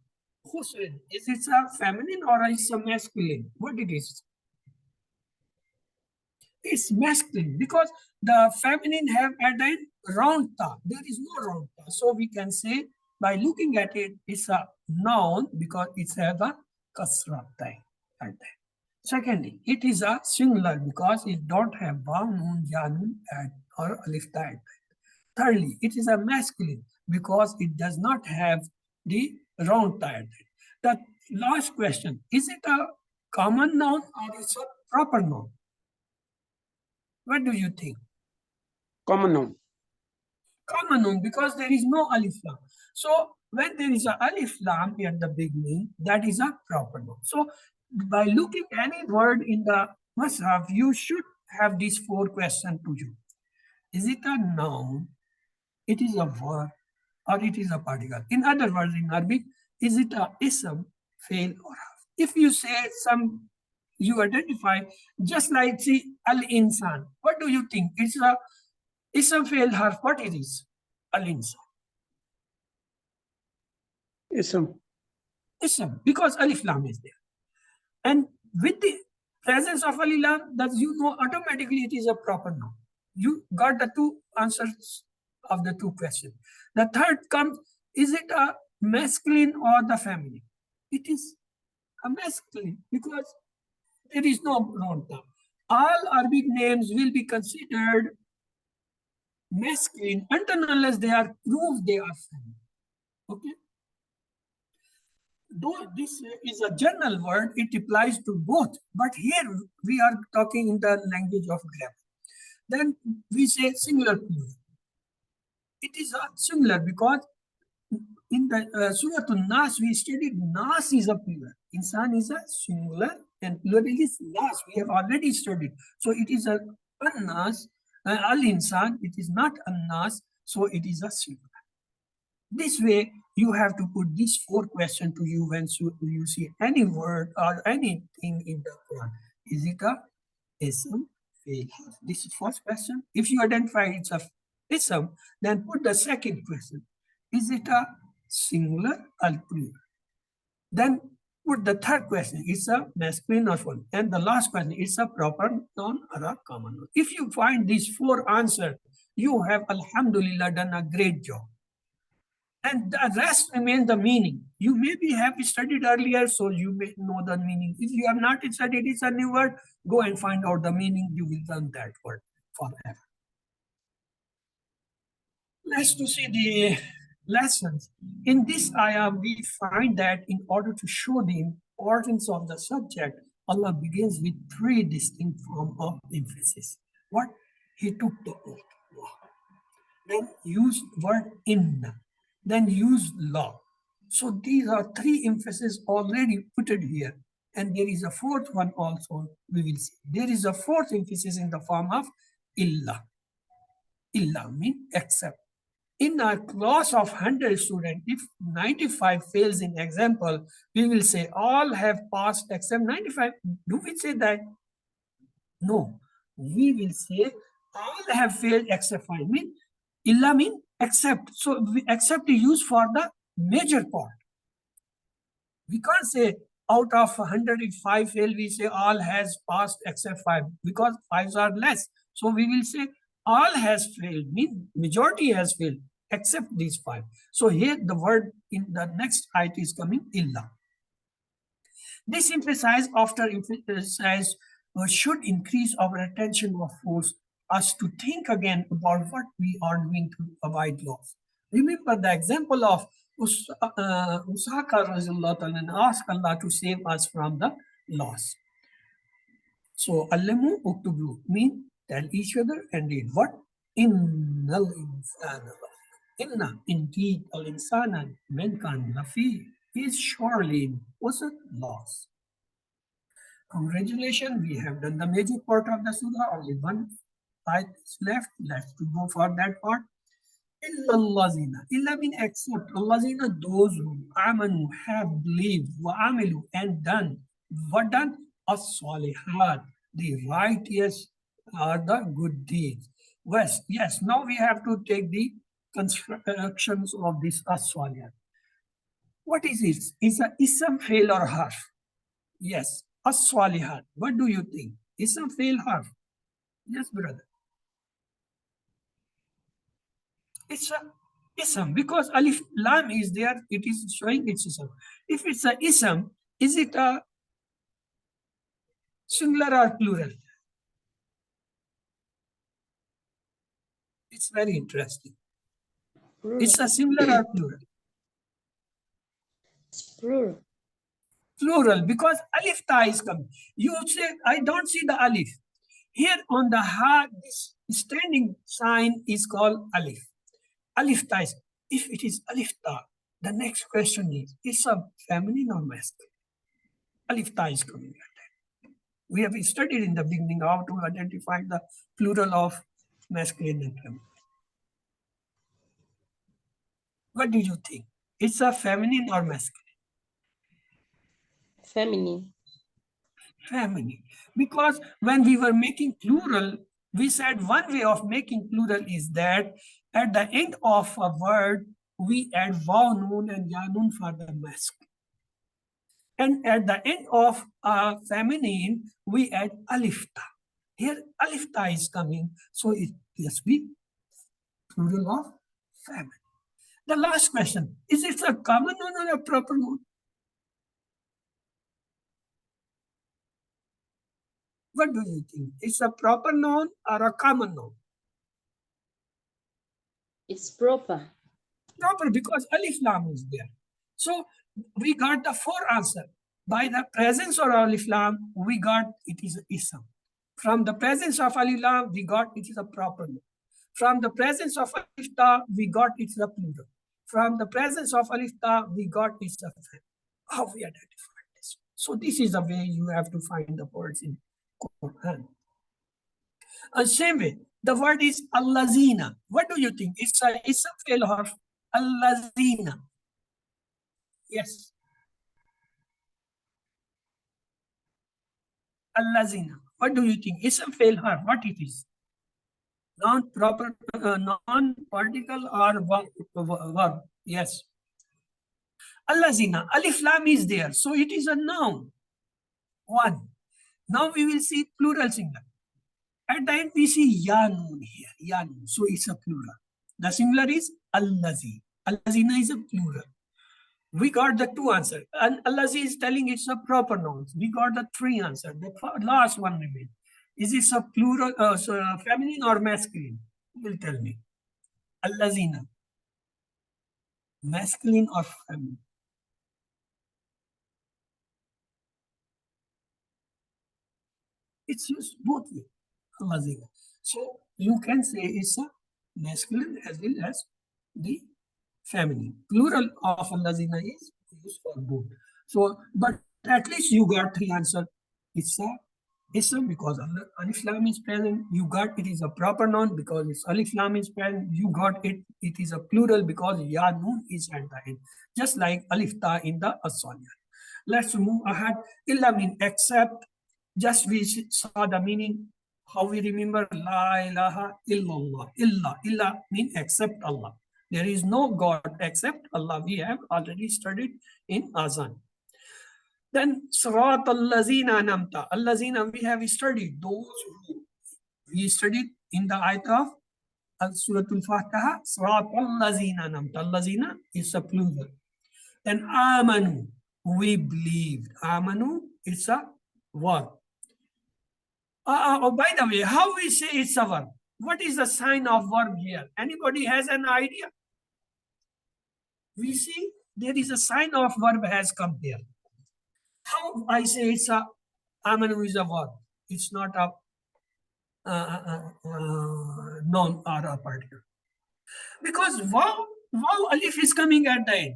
[SPEAKER 1] Hussein, is it a feminine or is it a masculine? What it is? It's masculine because the feminine have at the end round ta. There is no round ta. So we can say by looking at it, it's a noun because it has a kasra ta at the end. Secondly, it is a singular because it don't have waw, noon, ya, noon, or alif ta at the end. Thirdly, it is a masculine because it does not have the round ta at the end. The last question, is it a common noun or is it a proper noun? What do you think?
[SPEAKER 4] Common noun.
[SPEAKER 1] Common noun because there is no alif lam. So when there is a alif lam at the beginning, that is a proper noun. So by looking any word in the Mus'haf, you should have these four questions to you. Is it a noun? It is a verb or it is a particle. In other words, in Arabic, is it a ism, fail, or harf? If you say some, you identify just like see al-insan. What do you think? It's a ism, fail, harf. What it is? Al-insan.
[SPEAKER 4] Ism.
[SPEAKER 1] Ism, because alif lam is there. And with the presence of alif lam, that you know automatically it is a proper noun. You got the two answers of the two questions. The third comes, is it a masculine or the feminine? It is a masculine because there is no round term. All Arabic names will be considered masculine until and unless they are proved they are feminine. Okay. Though this is a general word, it applies to both. But here we are talking in the language of grammar. Then we say singular plural. It is a singular because in the Surah Nas we studied Nas is a plural. Insan is a singular and plural is Nas. We have already studied. So it is a Nas, Al Insan. It is not a Nas. So it is a singular. This way, you have to put these 4 questions to you when you see any word or anything in the Quran. Is it a ism, fail? This is first question. If you identify it's a ism, then put the second question. Is it a singular or plural? Then put the third question. It's a masculine or feminine. And the last question, it's a proper noun or a common noun. If you find these 4 answers, you have, alhamdulillah, done a great job. And the rest remains the meaning. You maybe have studied earlier, so you may know the meaning. If you have not studied, it's a new word, go and find out the meaning. You will learn that word forever. Let's to see the lessons. In this ayah, we find that in order to show the importance of the subject, Allah begins with 3 distinct forms of emphasis. What? He took the oath. Then used word inna. Then use law. So these are 3 emphases already put it here. And there is a 4th one also we will see. There is a 4th emphasis in the form of illa. Illa means except. In a class of 100 students, if 95 fails in example, we will say all have passed except 95. Do we say that? No. We will say all have failed except 5. Mean illa mean except. So except is used for the major part. We can't say out of 105 fail, we say all has passed except 5 because 5s are less. So we will say all has failed, mean majority has failed except these 5. So here the word in the next ayat is coming illa. This emphasize after emphasize should increase our attention of force us to think again about what we are doing to avoid loss. Remember the example of Usaka and ask Allah to save us from the loss. So Allamu uktubu mean tell each other and read what? Innal insana. Inna indeed al insana mankind lafi is surely was a loss. Congratulations, we have done the major part of the surah. Only one ayat is left. Let's go for that part. Illallazina. Illa mean except. Allazina, those who amanu have believed, wa amilu and done. What done? As-salihat. The righteous are the good deeds. Yes, now we have to take the constructions of this as-salihat. What is it? Is a ism, fail or harf? Yes. As-salihat. What do you think? Ism, fail, harf? Yes, brother. It's a ism because alif lam is there. It is showing it's ism. If it's a ism, is it a singular or plural? It's very interesting.
[SPEAKER 3] Plural.
[SPEAKER 1] It's a singular or plural?
[SPEAKER 3] It's plural.
[SPEAKER 1] Plural because alif ta is coming. You say, I don't see the alif. Here on the ha, this standing sign is called alif. Alif ta is, if it is alif ta, the next question is, it's a feminine or masculine? Alif ta is coming at that. We have studied in the beginning how to identify the plural of masculine and feminine. What do you think? It's a feminine or masculine?
[SPEAKER 3] Feminine.
[SPEAKER 1] Feminine. Because when we were making plural, we said one way of making plural is that at the end of a word, we add vav, noon, and ya, noon for the masculine. And at the end of a feminine, we add alif ta. Here, alif ta is coming, so it must be plural of feminine. The last question, is it a common noun or a proper noun? What do you think? It's a proper noun or a common noun?
[SPEAKER 2] It's proper.
[SPEAKER 1] Proper because alif lam is there. So we got the four answer. By the presence of alif lam, we got it is ism. From the presence of alif lam, we got it is a proper noun. From the presence of alif ta, we got it's a plural. From the presence of alif ta, we got it's a family. How we identify this? So this is the way you have to find the words in Quran. Same way, the word is allazina. What do you think? It's a fail harf. Allazina. Yes. Allazina. What do you think? It's a fail harf. What it is? Non-proper, non-particle or verb? Yes. Allazina. Alif lam is there. So it is a noun. One. Now we will see plural singular. At the end we see ya noon here. Ya noon. So it's a plural. The singular is allazi. Allazina is a plural. We got the two answers. And allazi is telling it's a proper noun. We got the three answers. The last one remains. Is this a plural, feminine or masculine? Who will tell me? Allazina. Masculine or feminine? It's used both ways. Allazina. So you can say it's a masculine as well as the feminine. Plural of allazina is used for both. So, but at least you got three answers. It's a ism because alif lam is present. You got it is a proper noun because it's alif lam is present. You got it. It is a plural because ya noon is at the end. Just like alif ta in the asanya. Let's move ahead. Illa mean except. Just we saw the meaning. How we remember la ilaha illallah. Illa mean except Allah. There is no God except Allah. We have already studied in Azan. Then Surat al-Lazina namta. Al-Lazina we have studied. Those who we studied in the ayat of Surah al-Fatiha. Surat al-Lazina namta. Al-Lazina is a plural. Then Amanu. We believed. Amanu is a verb. Oh, by the way, how we say it's a verb? What is the sign of verb here? Anybody has an idea? We see there is a sign of verb has come here. How I say it's a amanu is a verb? It's not a noun or a particle. Because wow alif is coming at the end.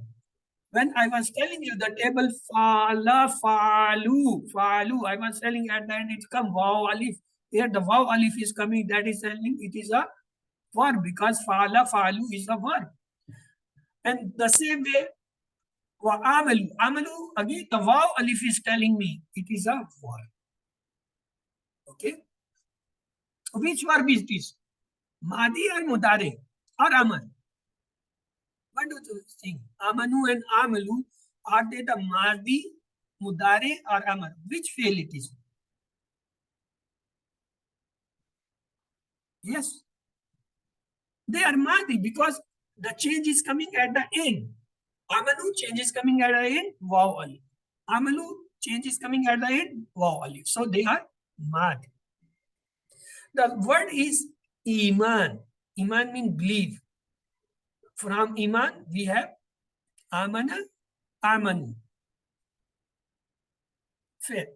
[SPEAKER 1] When I was telling you the table fala falu, I was telling at the end it come wow alif. Here the wow alif is coming. That is telling it is a verb because fala falu is a verb. And the same way, amalu. Amalu, again, the wow alif is telling me it is a verb. Okay? Which verb is this? Madi or mudare or amal? What do you think? Amanu and amalu, are they the madi, mudare or amal? Which fail it is? Yes. They are madi because the change is coming at the end. Amanu change is coming at the end, wow alif. Amalu change is coming at the end, wow alif. So they are mad. The word is iman. Iman means believe. From iman we have amana, amanu. Faith.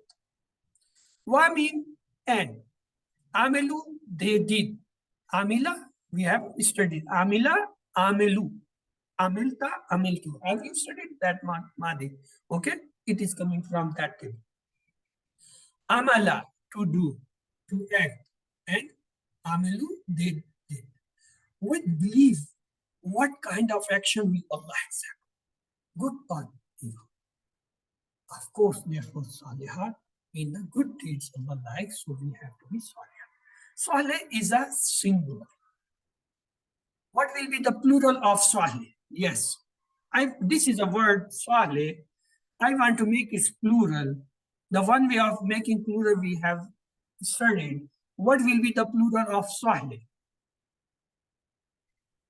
[SPEAKER 1] Wa mean and. Amelu, they did. Amila, we have studied. Amila, amelu. Amilta, amiltu. Have you studied that madi? Okay, it is coming from that table. Amala, to do, to act, and amelu, they did. With belief, what kind of action will Allah accept? Good or evil? Of course, therefore, salihat in the good deeds Allah likes, so we have to be salih. Salih is a singular. What will be the plural of salih? Yes, this is a word salih. I want to make it plural. The one way of making plural we have studied. What will be the plural of salih?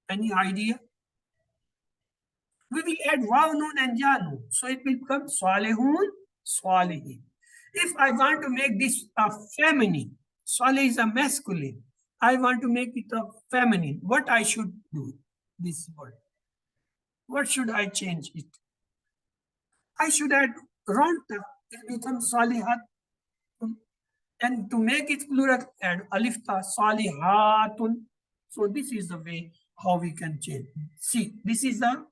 [SPEAKER 1] Any idea? We will add waw noon and ya noon. So it will become salihun, salihin. If I want to make this a feminine, salih is a masculine. I want to make it a feminine. What I should do? this word? What should I change it? I should add round ta. It becomes salihat. And to make it plural, add alif ta, salihatun. So this is the way how we can change. See, this is the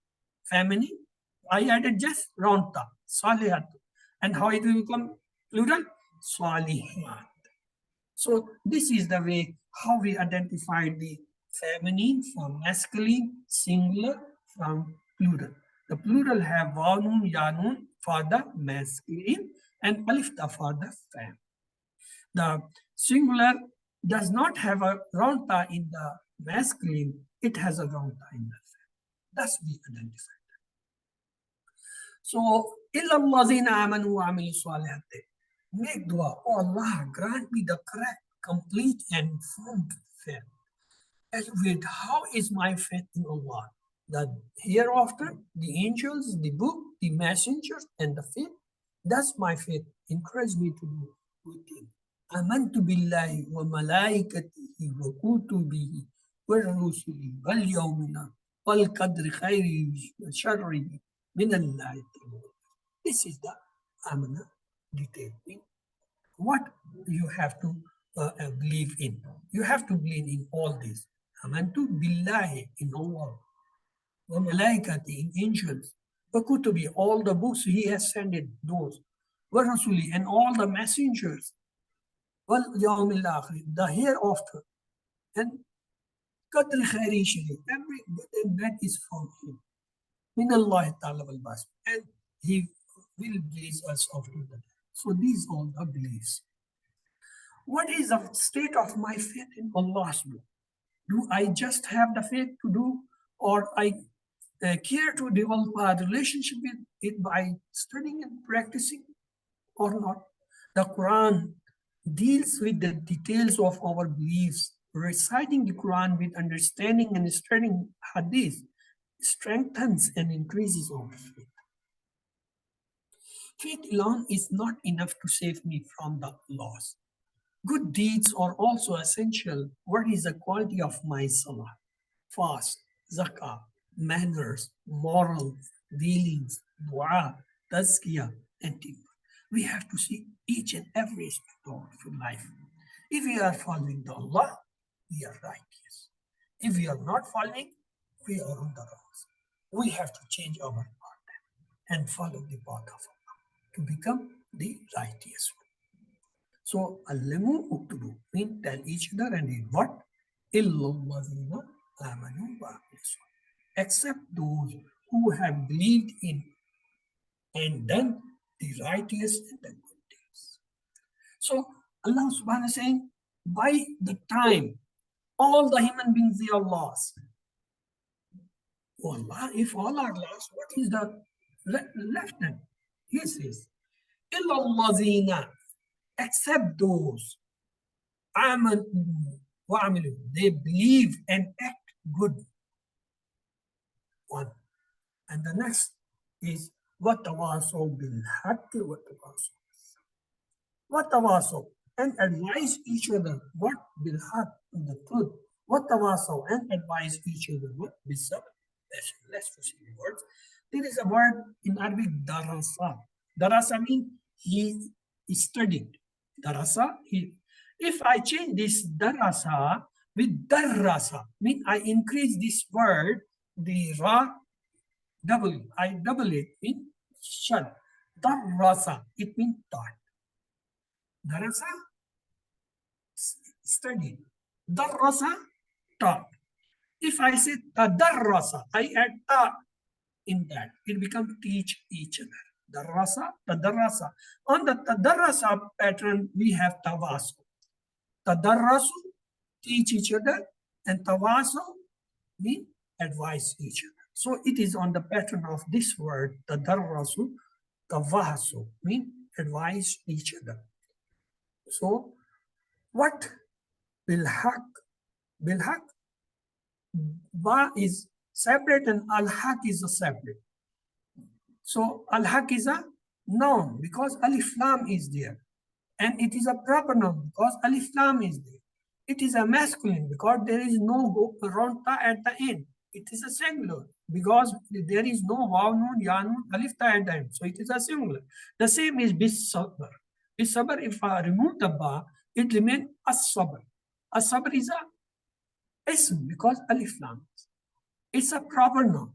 [SPEAKER 1] feminine. I added just round ta, salihat. And how it will become plural? Salihat. So this is the way how we identify the feminine from masculine, singular from plural. The plural have wanun, yanun for the masculine and alif ta for the fem. The singular does not have a round ta in the masculine, it has a round ta in the fem. Thus we identify. So, illallazina amanu wa amilu salihati. Make dua, oh Allah, grant me the correct, complete, and firm faith. Elevate, how is my faith in Allah? The hereafter, the angels, the book, the messengers, and the faith. Does my faith encourage me to do good things? Amantu billahi wa malaikatihi wa kutubihi wa rusulihi wal yawmina wal qadri khairihi wa sharrihi min Allahi. This is the amana detail. What you have to believe in. You have to believe in all this. Amantu billahi, in Allah, wa malaikati, in angels, wa kutubi, all the books he has sent it, those, wa rasuli, and all the messengers, wal yawmil akhir, the hereafter, and qadri khairi shari, every good and bad is from him. Min Allah ta'ala wal bas, and he will bless us after that. So these are the beliefs. What is the state of my faith in Allah's book? Do I just have the faith to do, or I care to develop a relationship with it by studying and practicing, or not? The Quran deals with the details of our beliefs. Reciting the Quran with understanding and studying Hadith strengthens and increases our faith. Faith alone is not enough to save me from the loss. Good deeds are also essential. What is the quality of my salah? Fast, zakah, manners, morals, dealings, dua, tazkiyah, and teamwork. We have to see each and every aspect of life. If we are following the Allah, we are righteous. If we are not following, we are on the wrongs. We have to change our path and follow the path of Allah to become the righteous one. So, Allamu uktubu, mean tell each other and read what? Illallazina amanu wa amilu, except those who have believed in and done the righteous and the good things. So, Allah subhanahu wa ta'ala is saying, by the time all the human beings they are lost. Oh Allah, if all are lost, what is the left hand? He says, Illallazina, except those amanu wa amilu, they believe and act good. One. And the next is watawasaw bil haqqi watawasaw, and advise each other what bil haqq, the truth. Watawasaw, and advise each other what bis sabr. Let's see the words. There is a word in Arabic, darasa. Darasa means he studied. Darasa, if I change this darasa with darasa, mean I increase this word, the ra, double, I double it in shad. Darasa, it means taught. Darasa, studied. Darasa, taught. If I say tadarrasa, I add ta in that, it becomes teach each other. Darrasa, tadarrasa. On the tadarrasa pattern, we have tawasu. Tadarrasu, teach each other, and tawasu, mean advise each other. So it is on the pattern of this word, tadarrasu, tawasu, mean advise each other. So what bilhaq? Bilhaq, ba is separate and al-haq is a separate. So al-haq is a noun because alif lam is there. And it is a proper noun because alif lam is there. It is a masculine because there is no round ta at the end. it is a singular because there is no waw, nun, ya, nun, alif, ta at the end. So it is a singular. The same is bis sabr. Bis sabr, if I remove the ba, it remains as sabr. As sabr is a ism because alif lam. It's a proper noun.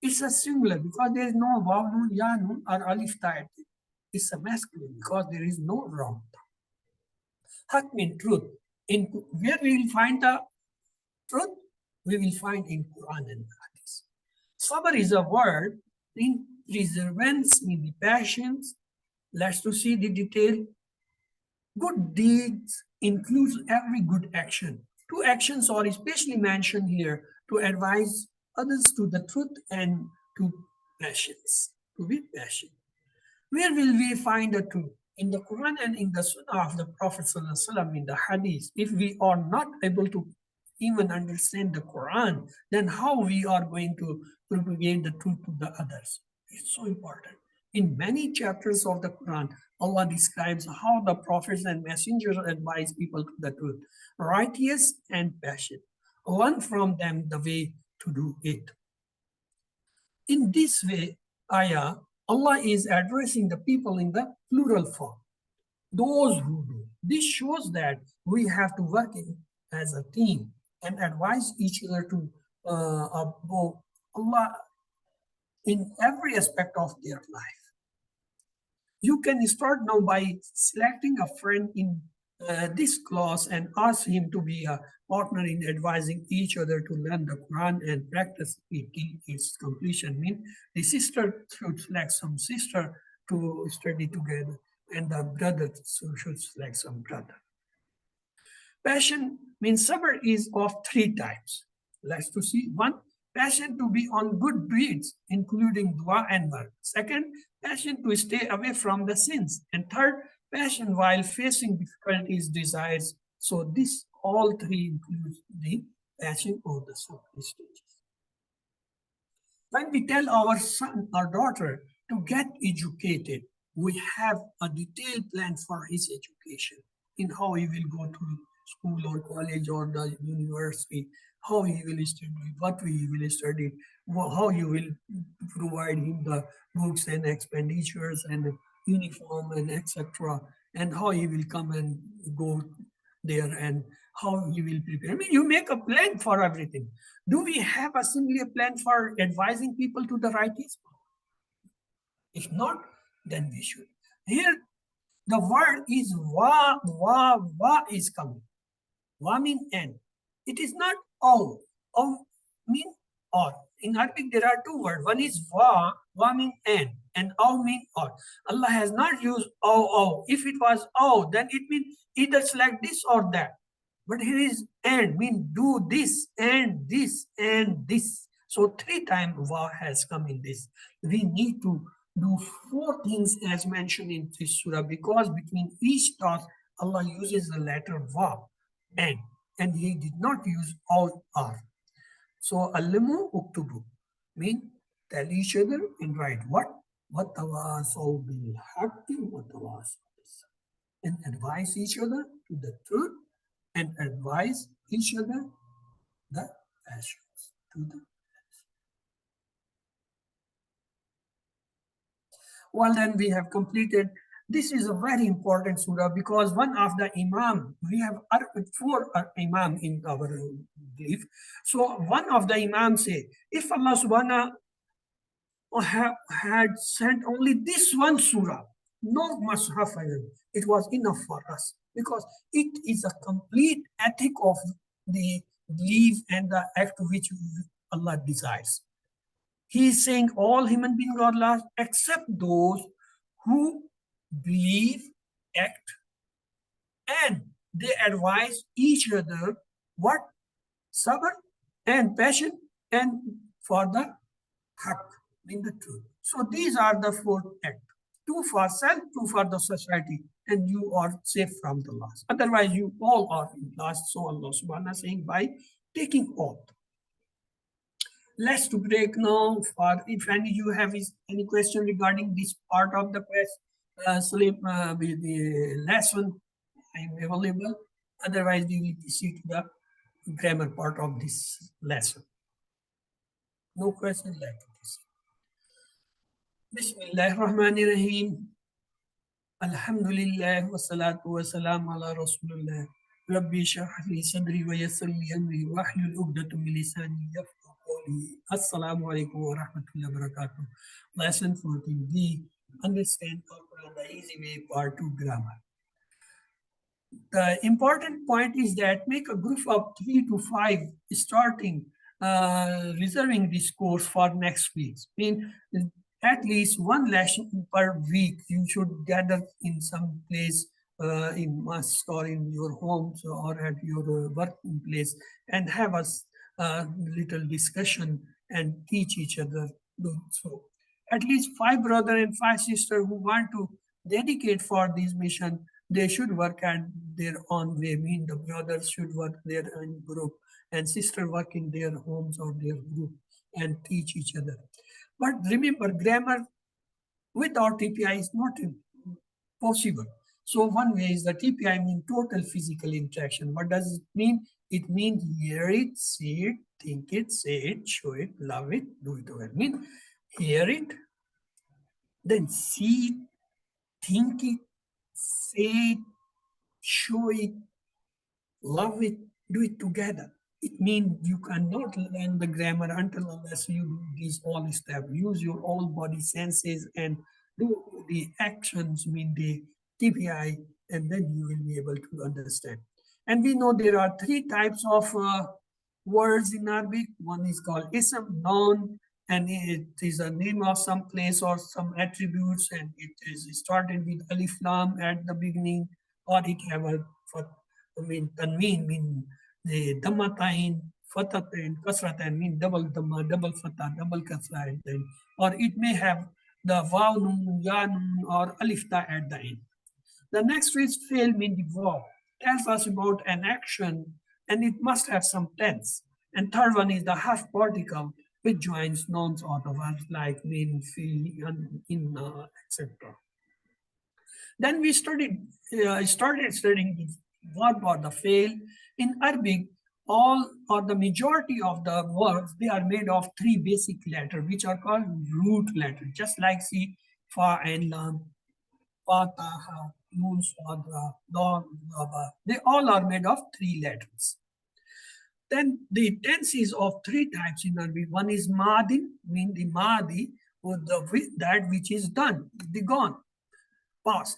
[SPEAKER 1] It's a singular because there is no waw, nun, ya, nun, or alif, ta at the end. It's a masculine because there is no wrong. Haq means truth. In where we will find the truth, we will find in Quran and Hadith. Sabr is a word in perseverance, in the passions. Let's to see the detail. Good deeds includes every good action. Two actions are especially mentioned here to advise others to the truth and to passions, to be passionate. Where will we find the truth? In the Quran and in the Sunnah of the Prophet ﷺ, in the Hadith. If we are not able to even understand the Quran, then how we are going to propagate the truth to the others? It's so important. In many chapters of the Quran, Allah describes how the prophets and messengers advise people to the truth, righteous and passionate. Learn from them the way to do it. In this way, ayah, Allah is addressing the people in the plural form. Those who do. This shows that we have to work as a team and advise each other to obey Allah in every aspect of their life. You can start now by selecting a friend in this class and ask him to be a partner in advising each other to learn the Quran and practice it till its completion. Mean the sister should select some sister to study together, and the brother should select some brother. Passion means sabr is of three types. Let's to see. One, passion to be on good deeds, including dua and work. Second, passion to stay away from the sins. And third, passion while facing difficulties, desires. So this all three includes the passion of the sabr stages. When we tell our son or daughter to get educated, we have a detailed plan for his education in how he will go to school or college or the university, how he will study, what he will study, how you will provide him the books and expenditures and uniform and etc. And how he will come and go there and how he will prepare. I mean, you make a plan for everything. Do we have a similar plan for advising people to the right path? If not, then we should. Here, the word is wa is coming. Wa mean and. It is not aw. Aw mean or. In Arabic, there are two words. One is wa mean and aw mean or. Allah has not used aw. If it was aw, then it means either select this or that. But here is and, mean do this and this and this. So three times wa has come in this. We need to do four things as mentioned in this surah because between each task, Allah uses the letter wa and he did not use all or. So alimu uktubu mean tell each other and write what? Watawasaw bil haqqi watawasaw bis sabr. And advise each other to the truth and advise each other the passions to the well, then we have completed. This is a very important surah because one of the imam, we have four imam in our belief. So one of the imam say, if Allah subhanahu had sent only this one surah, no mushaf, it was enough for us because it is a complete ethic of the belief and the act which Allah desires. He is saying all human beings are lost except those who believe, act, and they advise each other what? Sabr and passion and for the haqq, in the truth. So these are the four acts. Two for self, two for the society, and you are safe from the loss. Otherwise, you all are lost. So Allah subhanahu wa ta'ala saying by taking oath. Let's to break now. For if any you have any question regarding this part of the with the lesson, I'm available. Otherwise, we will proceed to the grammar part of this lesson. No question like this. Bismillahirrahmanirrahim. Alhamdulillah wa salatu wa salam ala Rasulullah. Rabbi shrah li sadri wa yassir li amri wa hlul 'uqdatam min lisani yafqahu qawli. Assalamu alaikum wa rahmatullahi wa barakatuh. Lesson 14b. Understand Quran the easy way, part 2, grammar. The important point is that make a group of 3 to 5 starting reserving this course for next week. Mean at least one lesson per week you should gather in some place in mosque or in your homes or at your working place and have a little discussion and teach each other. So at least 5 brother and 5 sister who want to dedicate for this mission, they should work at their own way. I mean, the brothers should work their own group and sister work in their homes or their group and teach each other. But remember, grammar without TPI is not possible. So one way is the TPI mean total physical interaction. What does it mean? It means hear it, see it, think it, say it, show it, love it, do it over. Mean hear it, then see it, think it, say it, show it, love it, do it together. It means you cannot learn the grammar until unless you do these all steps. Use your all body senses and do the actions, mean the TPI, and then you will be able to understand. And we know there are 3 types of words in Arabic. One is called ism, noun, and it is a name of some place or some attributes, and it is started with alif lam at the beginning, or it have a tanween mean the dhammatain, fatatain, kasratain mean double dhamma, double fatah, double kasra at the end, or it may have the vav nun, ya nun, or alif ta at the end. The next is fail mean the verb, tells us about an action and it must have some tense. And third one is the half particle, which joins nouns or the verbs like mean, feel, in, etc. Then we started studying the verb or the fail. In Arabic, all or the majority of the words, they are made of 3 basic letters, which are called root letters, just like see, fa and lam, fataha, nun, sadra, dog, baba. They all are made of 3 letters. Then the tenses of 3 types in Arabic. One is madin, mean the madi, or that which is done, the gone, past.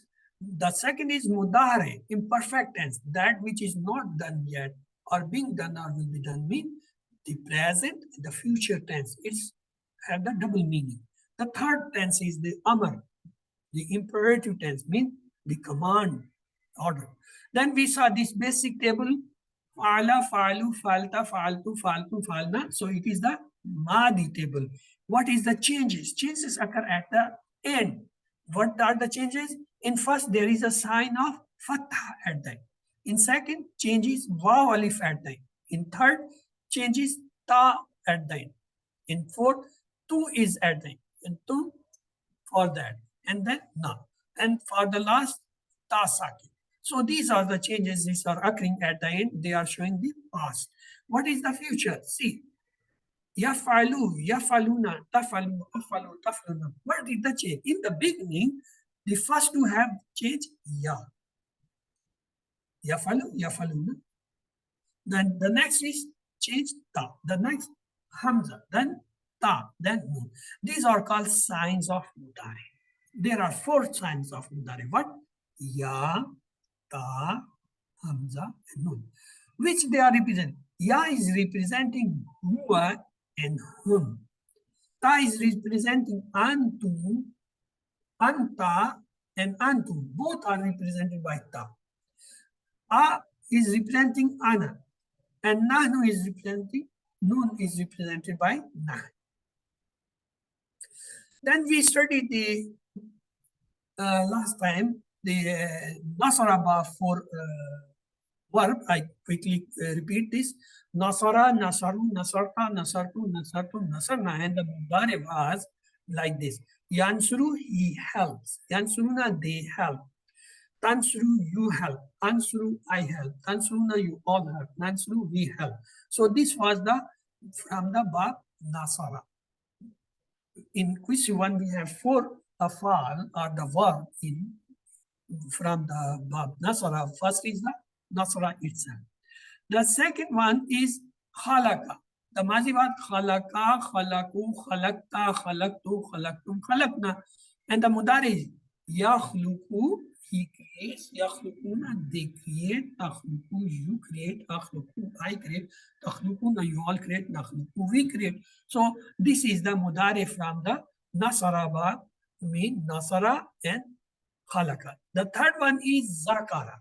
[SPEAKER 1] The second is mudare, imperfect tense, that which is not done yet or being done or will be done, mean the present, the future tense. It's have the double meaning. The third tense is the amr, the imperative tense, mean the command order. Then we saw this basic table, fa'ala, fa'alu, falta, fa'altu, faltu, falna. So it is the madi table. What is the changes? Changes occur at the end. What are the changes? In first, there is a sign of fatha at the end. In second, changes vav alif at the end. In third, changes ta at the end. In fourth, tu is at the end. And tu for that. And then na. And for the last, ta sakit. So these are the changes. These are occurring at the end. They are showing the past. What is the future? See. Yafalu, yafaluna, tafalu, afalu, tafaluna. What did the change? In the beginning, the first to have changed ya. Yafalu, yafaluna. Then the next is changed ta. The next hamza. Then ta. Then nun. These are called signs of mudari. There are 4 signs of mudari. What? Ya, ta, hamza, and nun. Which they are representing. Ya is representing huwa and hum. Ta is representing antu, anta, and antu. Both are represented by ta. A is representing ana, and nahnu is representing, nun is represented by nah. Then we studied the last time the nasaraba for verb. I quickly repeat this. Nasara, nasaru, nasarta, nasartu, nasartu, nasarna. And the mudari was like this. Yansuru, he helps. Yansuruna, they help. Tansuru, you help. Ansuru, I help. Tansuruna, you all help. Nansuru, we help. So this was the from the verb nasara. In which one we have 4 afal or the verb in from the verb nasara. First is the nasara itself. The second one is khalaka. The mazi was khalaka, khalaku, khalakta, khalaktu, khalaktum, khalakna. And the mudari is yakhluku, he creates, yakhlukuna, they create, takhluku, you create, akhluku, I create, takhlukuna, you all create, nakhluku, we create. So this is the mudari from the nasara verb, mean nasara and khalaka. The third one is zakara.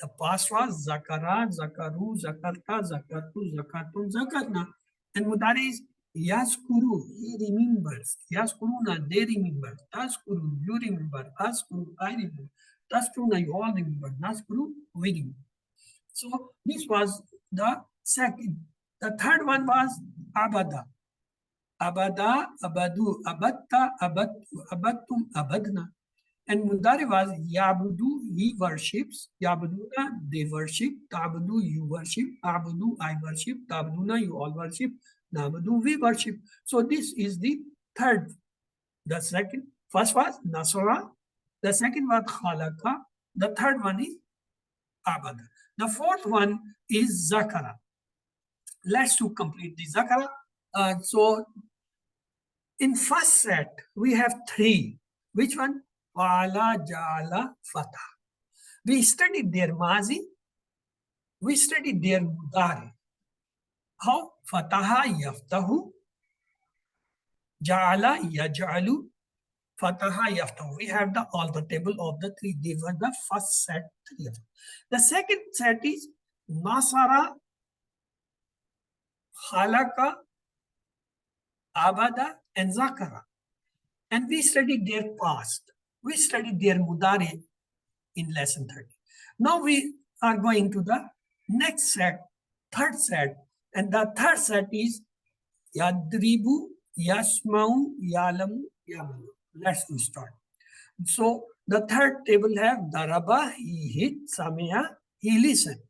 [SPEAKER 1] The past was zakara, zakaru, zakarta, zakartu, zakartum, zakarna. And mudari is yaskuru, he remembers. Yaskuruna, they remember. Taskuru, you remember. Askuru, I remember. Taskuruna, you all remember. Naskuru, we remember. So this was the second. The third one was abada. Abada, abadu, abatta, abattu, abattum, abadna. And mudari was yabudu, he worships, yabuduna, they worship, tabudu, you worship, abudu, I worship, tabuduna, you all worship, nabudu, we worship. So this is the third. The second, first was nasara, the second was khalaka, the third one is abada. The fourth one is zakara. Let's to complete the zakara. So in first set, we have 3. Which one? Fala, jala, fatah. We studied their mazi. We studied their mudari. How? Fataha, yaftahu. Jala, yaj'alu. Fataha, yaftahu. We have all the table of the 3. They were the first set. 3 of them. The second set is nasara, khalaka, abada, and zakara. And we studied their past. We studied their mudari in lesson 30. Now we are going to the next set, third set. And the third set is yadribu, yasmau, yalamu, yamalu. Let's start. So the third table have daraba, he hit, samia, he listened.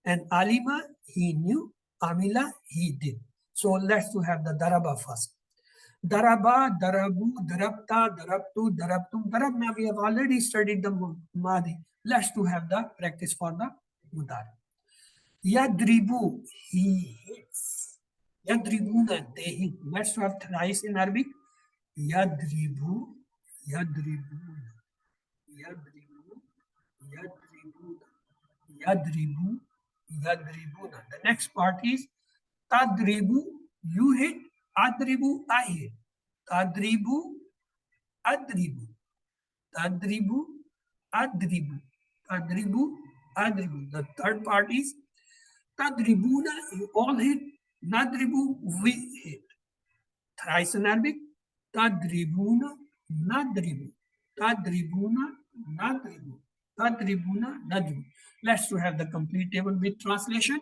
[SPEAKER 1] And alima, he knew, amila, he did. So let's have the daraba first. Daraba, darabu, darabta, darabtu, darabtum, darabna. We have already studied the madi. Let's to have the practice for the mudari. Yadribu, he hits. Yadribuna, they hit. Let's have thrice in Arabic. Yadribu, yadribuna, yadribu, yadribuna, yadribu, yadribuna. The next part is tadribu, you hit. Adribu, I hit. Tadribu, adribu. Tadribu, adribu. Tadribu, adribu. The third part is tadribuna, you all hit. Nadribu, we hit. Thrice in Arabic. Tadribuna, nadribu. Tadribuna, nadribu. Tadribuna, nadribu. Let's to have the complete table with translation.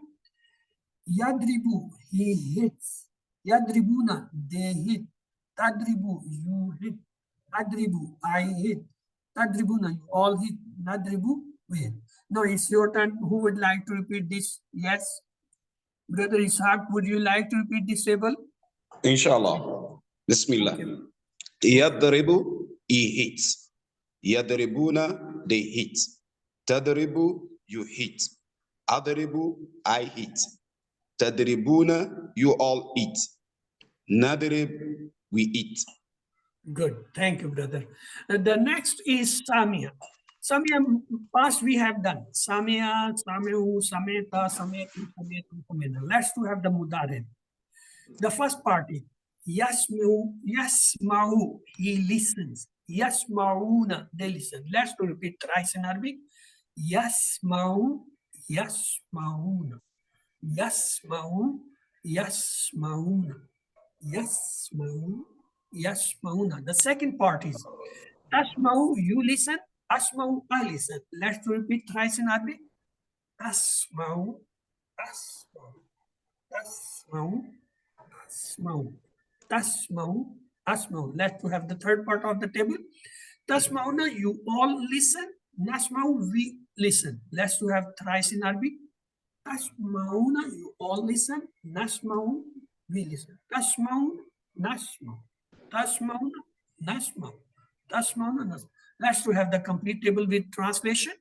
[SPEAKER 1] Yadribu, he hits. Yadribuna, they hit. Tadribu, you hit. Adribu, I hit. Tadribuna, you all hit. Nadribu, we hit. Now it's your turn. Who would like to repeat this? Yes. Brother Ishaq, would you like to repeat this table?
[SPEAKER 5] Inshallah. Bismillah. Yadribu, he hits. Yadribuna, they hit. Tadribu, you hit. Adribu, I hit. Tadribuna, you all eat. Nadrib, we eat.
[SPEAKER 1] Good. Thank you, brother. The next is Samia. Samia, past we have done. Samia, Samiu, Sameta, Sametu, Sametu, Sameta. Let's to have the Mudarin. The first part is Yasmu, Yasmau, he listens. Yasmauna, they listen. Let's to repeat thrice in Arabic. Yasmau, Yasmauna. Yasmau, Yasmauna. Yasmau, Yasmauna. The second part is Asmau, you listen. Asmau, I listen. Let's repeat thrice in Arabic. Asmau, Asmau, Asmau, Asmau, Tasmau, Asmau. Let's have the third part of the table. Tasmauna, you all listen. Nasmau, we listen. Let's have thrice in Arabic. Tasmauna, you all listen. Nasmau, we listen. Tasmaun, nasmau. Tasmaun, nasmau. Tasmaun, nasmau. Let's to have the complete table with translation.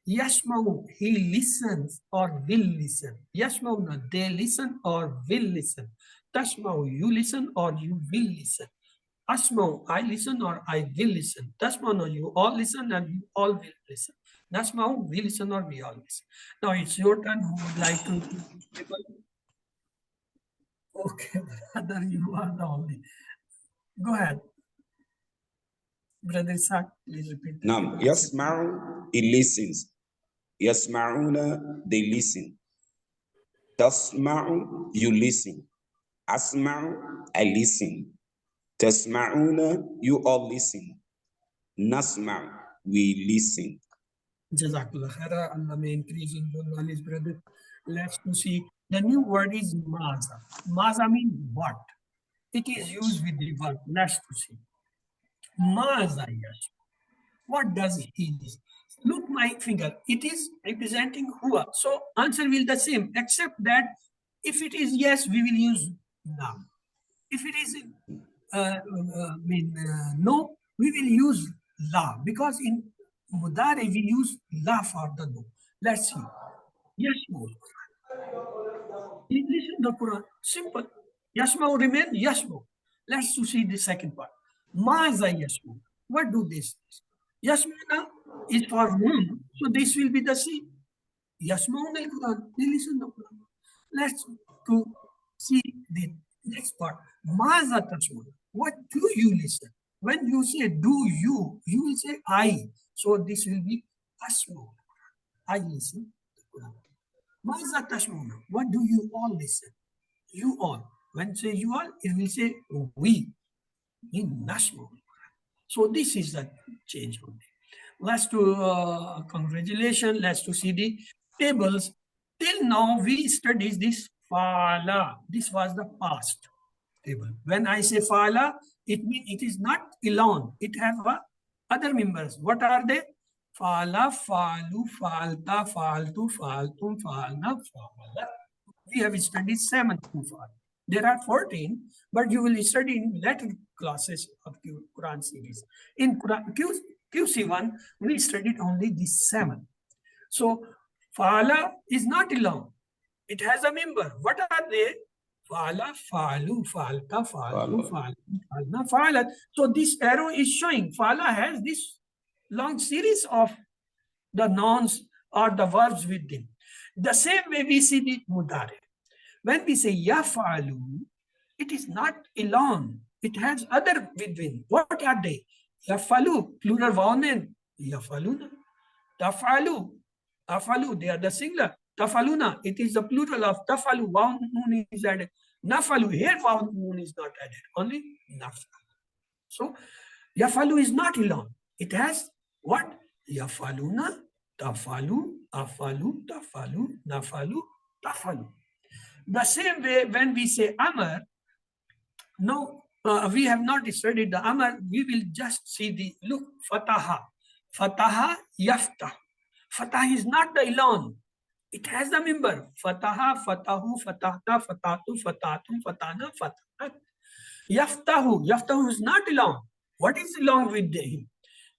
[SPEAKER 1] Yashmau, he listens or will listen. Yashmauna, they listen or will listen. Tashmau, you listen or you will listen. Asmau, I listen or I will listen. Tashmauna, you all listen and you all will listen. Nasmau, we listen or we all listen. Now it's your turn. Who would like to? Okay, brother, you are the only. Go ahead. Brother Isaac, please repeat. the
[SPEAKER 5] Now,
[SPEAKER 1] table.
[SPEAKER 5] Yasma'u, he listens. Yasma'una, they listen. Tasma'u, you listen. Asma'u, I listen. Tasma'una, you all listen. Nasma'u, we listen.
[SPEAKER 1] Jazakallah khaira. Allah may increase in your knowledge, brother. Let's to see. The new word is maza. Maza means what? It is used with the verb. Let's to see. Maza yash. What does he is? Look my finger. It is representing huwa. So answer will the same, except that if it is yes, we will use now. If it is no, we will use la, because in mudare we use la for the no. Let's see. Yashmau. Listen the Quran. Simple. Yashmau remain Yashmau. Let's to see the second part. Maza Yashmau. What do this? Yashmuna is for whom, so this will be the same. Yashmaun al Quran. They listen the Quran. Let's to see the next part. Maza Tashmuna. What do you listen? When you say do you will say I. So this will be Ashmau. I listen to Quran. Maza Tashmuna. What do you all listen? You all. When say you all, it will say we in Nashmau. So this is the change only. Let's to congratulations. Let's to see the tables. Till now we studied this fala. This was the past table. When I say fala, it means it is not alone. It have other members. What are they? Fala, falu, falta, faltu, faltum, falna, fala. We have studied 7 so far. There are 14, but you will study in later classes of Quran series. In Quran, QC1, we studied only these 7. So, Fala is not alone. It has a member. What are they? Fala, Falu, Falta, Faltu, Faltu, Falna, Falat. So, this arrow is showing Fala has this long series of the nouns or the verbs with them. The same way we see the Mudare. When we say yafalu, it is not alone. It has other within. What are they? Yafalu, plural vonen. Yafaluna. Tafalu. Afalu, they are the singular. Tafaluna, it is the plural of tafalu. Vaun nun is added. Nafalu, here vaun nun is not added. Only nafalu. So, yafalu is not alone. It has what? Yafaluna, tafalu, afalu, tafalu, nafalu, tafalu. The same way when we say Amar, no, we have not studied the Amar, we will just see the, look, Fataha. Fataha, Yaftah. Fatah is not the alone. It has the member. Fataha, Fatahu, Fatahta, Fatatu, Fatatum, Fatana, Fatahat. Yaftahu. Yaftahu is not alone. What is along with him?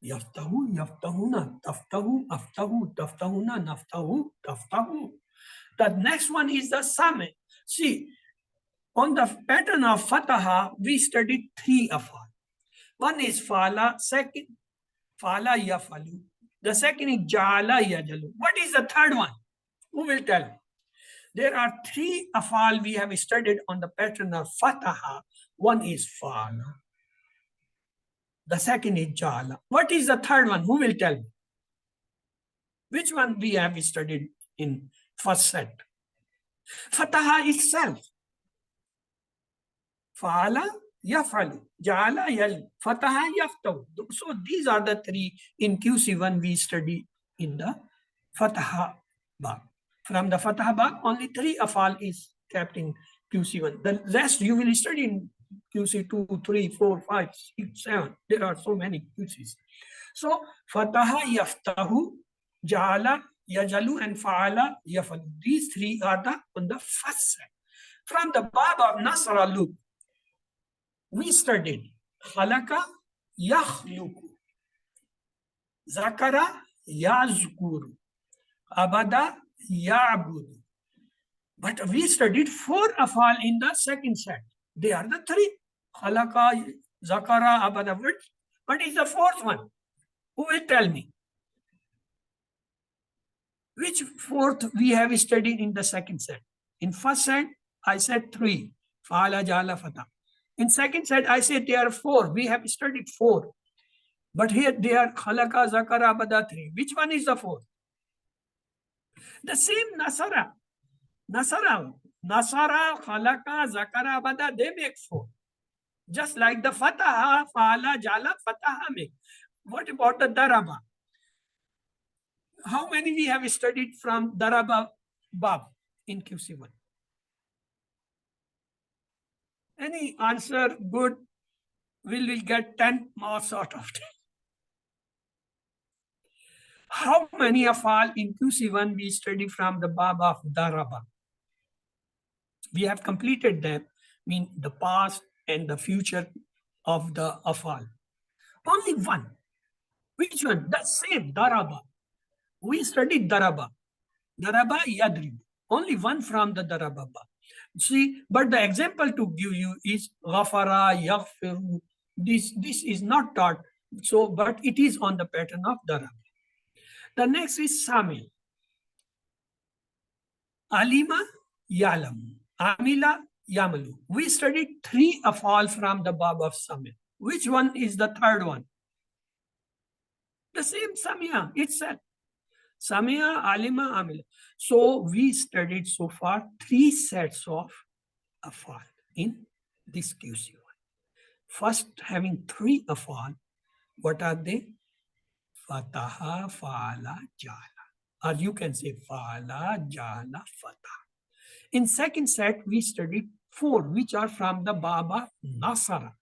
[SPEAKER 1] Yaftahu, Yaftahuna, Taftahu, Aftahu, Taftahuna, Naftahu, Taftahu. The next one is the Same. See, on the pattern of Fataha, we studied 3 afal. One is Fala, second, Fala Yafalu. The second is Jala Yajalu. What is the third one? Who will tell me? There are 3 afal we have studied on the pattern of Fataha. One is Fala. The second is Jala. What is the third one? Who will tell me? Which one we have studied in first set? Fataha itself. Fa'ala yafalu. Jala yal. Fataha yaftahu. So these are the 3 in QC1 we study in the Fataha Bab. From the Fataha Bab, only 3 afal is kept in QC1. The rest you will study in QC2, 3, 4, 5, 6, 7. There are so many QCs. So Fataha yaftahu, Jala, Yajalu, and Fa'ala, Yafalu. These 3 are the on the first set. From the Bab of Nasra, look, we studied Khalaka yakhluqu, Zakara yazkuru, Abada ya'budu. But we studied 4 afal in the second set. They are the 3. Khalaka, Zakara, Abada. What is the 4th one? Who will tell me? Which 4th we have studied in the second set? In first set, I said 3. Fa'ala, Jala, Fata. In second set, I said there are 4. We have studied 4. But here they are Khalaka, Zakara, Abada, 3. Which one is the 4th? The same Nasara. Nasara, Khalaka, Zakara, Abada, they make 4. Just like the Fataha, Fa'ala, Jala, Fataha make. What about the Daraba? How many we have studied from Daraba Bab in QC1? Any answer good, will get 10 marks out of 10. How many afal in QC1 we study from the Bab of Daraba? We have completed them, mean the past and the future of the afal. Only one. Which one? The same, Daraba. We studied Daraba. Daraba Yadrib. Only one from the Daraba. See, but the example to give you is Ghafara, Yaghfiru. This is not taught, so but it is on the pattern of Daraba. The next is Sami. Alima, Yalam. Amila, Yamalu. We studied 3 afal from the Bab of Sami. Which one is the 3rd one? The same Samia itself. Samia, Alima, Amila. So we studied so far 3 sets of afal in this QC1. First, having 3 afal, what are they? Fataha, Fa'ala, Jala. Or you can say Fa'ala, Jala, Fatah. In second set, we studied 4, which are from the Baba Nasara.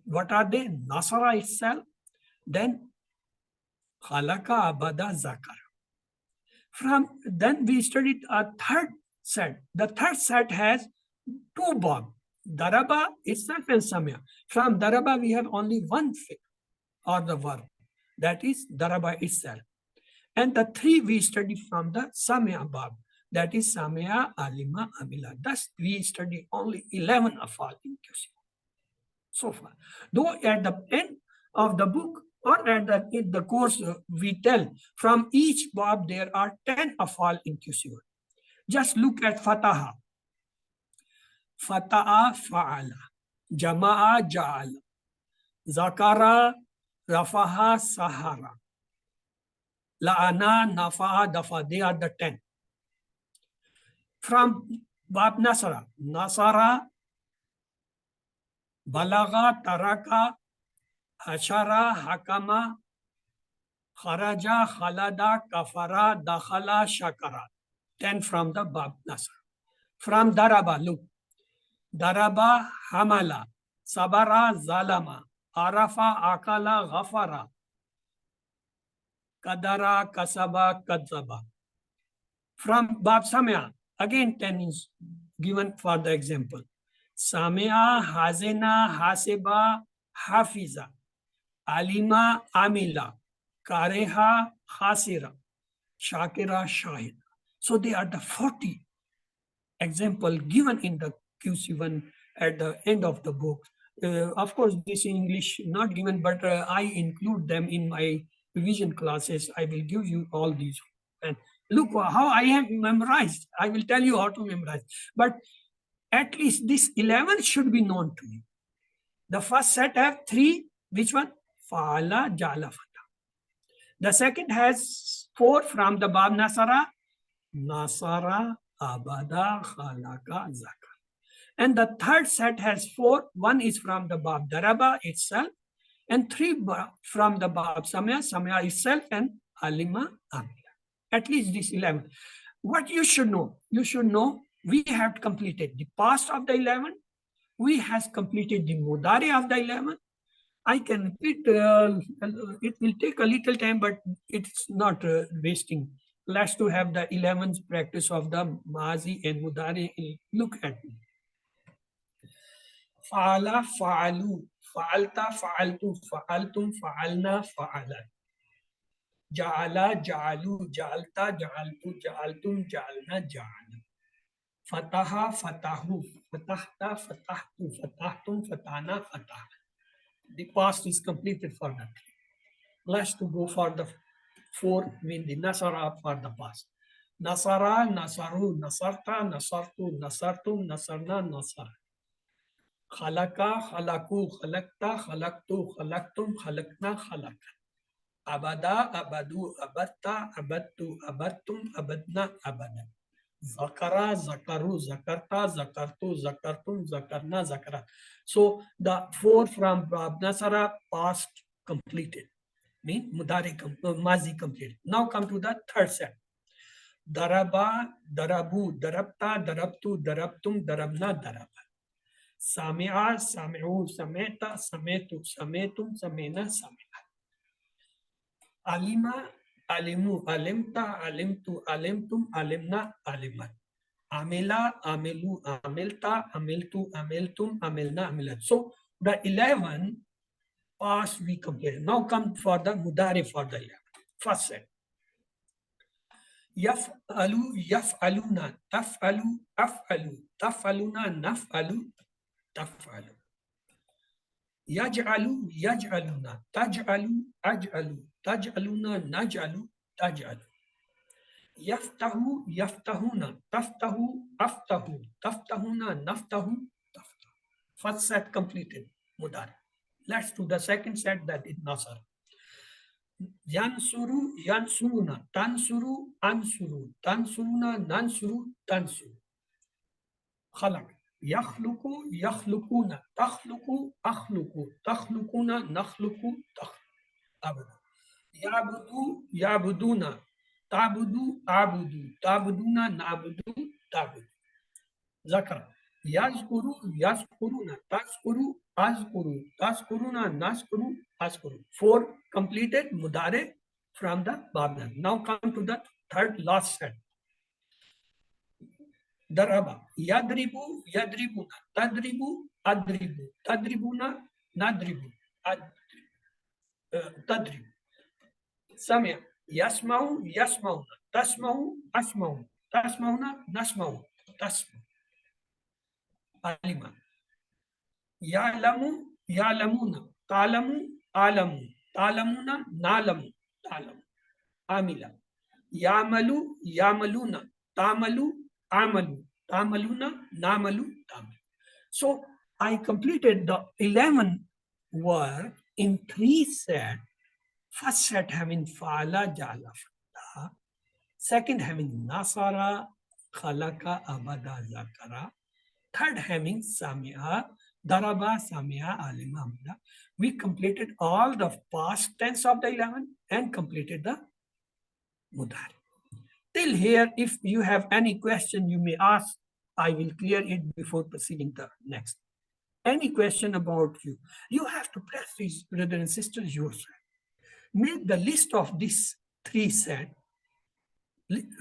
[SPEAKER 1] What are they? Nasara itself, then Khalaka, Abada, Zakara. Then we studied a 3rd set. The 3rd set has 2 Bab, Daraba itself and Samya. From Daraba, we have only one fi'l or the verb, that is Daraba itself. And the 3 we study from the Samya Bab, that is Samya, Alima, Amila. Thus, we study only 11 afal in QC so far. Though at the end of the book or in the course, we tell from each Bab there are 10 afal in QC1. Just look at Fataha. Fata'a, Fa'ala. Jama'a, Ja'ala. Zakara, Rafaha, Sahara. La'ana, Nafa'a, Dafa. They are the 10. From Bab Nasara. Nasara, Balaga, Taraka, Hashara, Hakama, Kharaja, Khalada, Kafara, Dakhala, Shakara. 10 from the Bab Nasara. From Daraba, look. Daraba, Hamala, Sabara, Zalama, Arafa, Akala, Ghafara, Kadara, Kasaba, Kadzaba. From Bab Samya, again 10 is given for the example. Samya, Hazina, Haseba, Hafiza, Alima, Amila, Kareha, Khasira, Shakira, Shahid. So they are the 40 example given in the QC1 at the end of the book. Of course, this in English not given, but I include them in my revision classes. I will give you all these. And look how I have memorized. I will tell you how to memorize. But at least this 11 should be known to you. The first set have 3. Which one? Fa'ala, Jala, Fata. The second has 4 from the Bab Nasara. Nasara, Abada, Khalaka, Zaka. And the 3rd set has 4. 1 is from the Bab Daraba itself, and 3 from the Bab Samya, Samya itself, and Alima, Amila. At least this 11. What you should know? You should know we have completed the past of the 11. We have completed the Mudari of the 11. I can repeat, it will take a little time, but it's not wasting let's to have the 11th practice of the Mazi and Mudari. Look at me. Fa'ala, fa'alu, fa'alta, fa'altu, fa'altum, fa'alna, fa'alan. Ja'ala, ja'alu, ja'alta, ja'altu, ja'altum, ja'alna, ja'ala. Fataha, fatahu, fatahta, fatahtu, fatahtum, fatana, fatah. The past is completed for that. Let's to go for the 4, mean the Nasara for the past. Nasara, Nasaru, Nasarta, Nasartu, Nasartum, Nasarna, Nasar. Khalaka, Khalaku, Khalakta, Khalaktu, Khalaktum, Khalakna, Khalaka. Abada, Abadu, Abatta, Abattu, Abattum, Abadna, Abadan. Zakara, Zakaru, Zakarta, Zakartu, Zakartum, Zakarna, Zakara. So the 4 from Nasara past completed. Mean Mudari, Mazi completed. Now come to the third set. Daraba, Darabu, Darabta, Darabtu, Darabtum, Darabna, Daraba. Sami'a, Sami'u, Sameta, Sametu, Sametum, Samena, Samena. Alima, Alimu, Alimta, Alimtu, Alimtum, Alimna, Alimat. Amila, Amilu, Amilta, Amiltu, Amiltum, Amilna, Amilat. So the 11 past we completed. Now come for the Mudari for the 11. First set. Yaf'alu, yaf'aluna, taf'alu, af'alu, taf'aluna, naf'alu, taf'alu. Yaj'alu, yaj'aluna, taj'alu, aj'alu, taj'aluna, naj'alu, taj'alu. Yaftahu, yaftahuna, taftahu, aftahu, taftahuna, naftahu, taftahu. First set completed, Mudari. Let's do the second set, that is Nasar. Yansuru, yansuruna, tansuru, ansuru, tansuruna, nansuru, tansuru. Khalaq. Yakhluku, yakhlukuna, takhluku, akhluku, takhlukuna, nakhluku, abada. Yabudu, yabuduna, tabudu, abudu, tabuduna, nabudu, tabudu. Zakara. Yazkuru, yazkuruna, taskuru, azkuru, taskuruna, naskuru, askuru. 4 completed Mudare from the Babna. Now come to the third last set. Daraba. Yadribu, yadribuna, tadribu, adribu, tadribuna, nadribu, tadribu. Samya. Yasmau, yasmauna, tasmau, asmau, tasmauna, nasmau, tasmau. Alima. Ya'lamu, ya'lamuna, ta'lamu, alamu, ta'lamuna, na'lamu, ta'lamu. Amila. Ya'malu, ya'maluna, ta'malu, amalu, ta'maluna, na'malu, ta'malu. So I completed the 11 work in 3 sets. First set having Fa'ala, Jala, Fatah. Second having Nasara, Khalaka, Abada, Zakara. Third having Sami'a, Daraba, Sami'a, Alima, Amda. We completed all the past tense of the 11 and completed the Mudari. Till here, if you have any question, you may ask. I will clear it before proceeding the next. Any question about you? You have to practice, brothers and sisters, yourself. Make the list of these 3 sets.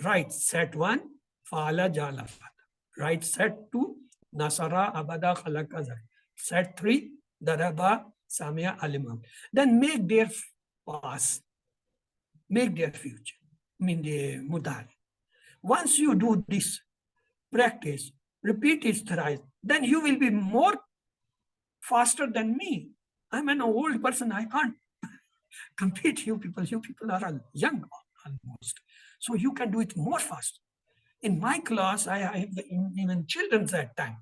[SPEAKER 1] Right, set 1, Fa'ala, Jala, Fatah. Right, set 2, Nasara, Abada, Khalaka, Zak. Set 3, Daraba, Samia, Alimam. Then make their past, make their future, mean the Mudari. Once you do this practice, repeat it thrice, then you will be more faster than me. I'm an old person, I can't compete you people. You people are young almost. So you can do it more fast. In my class, I have even children that time.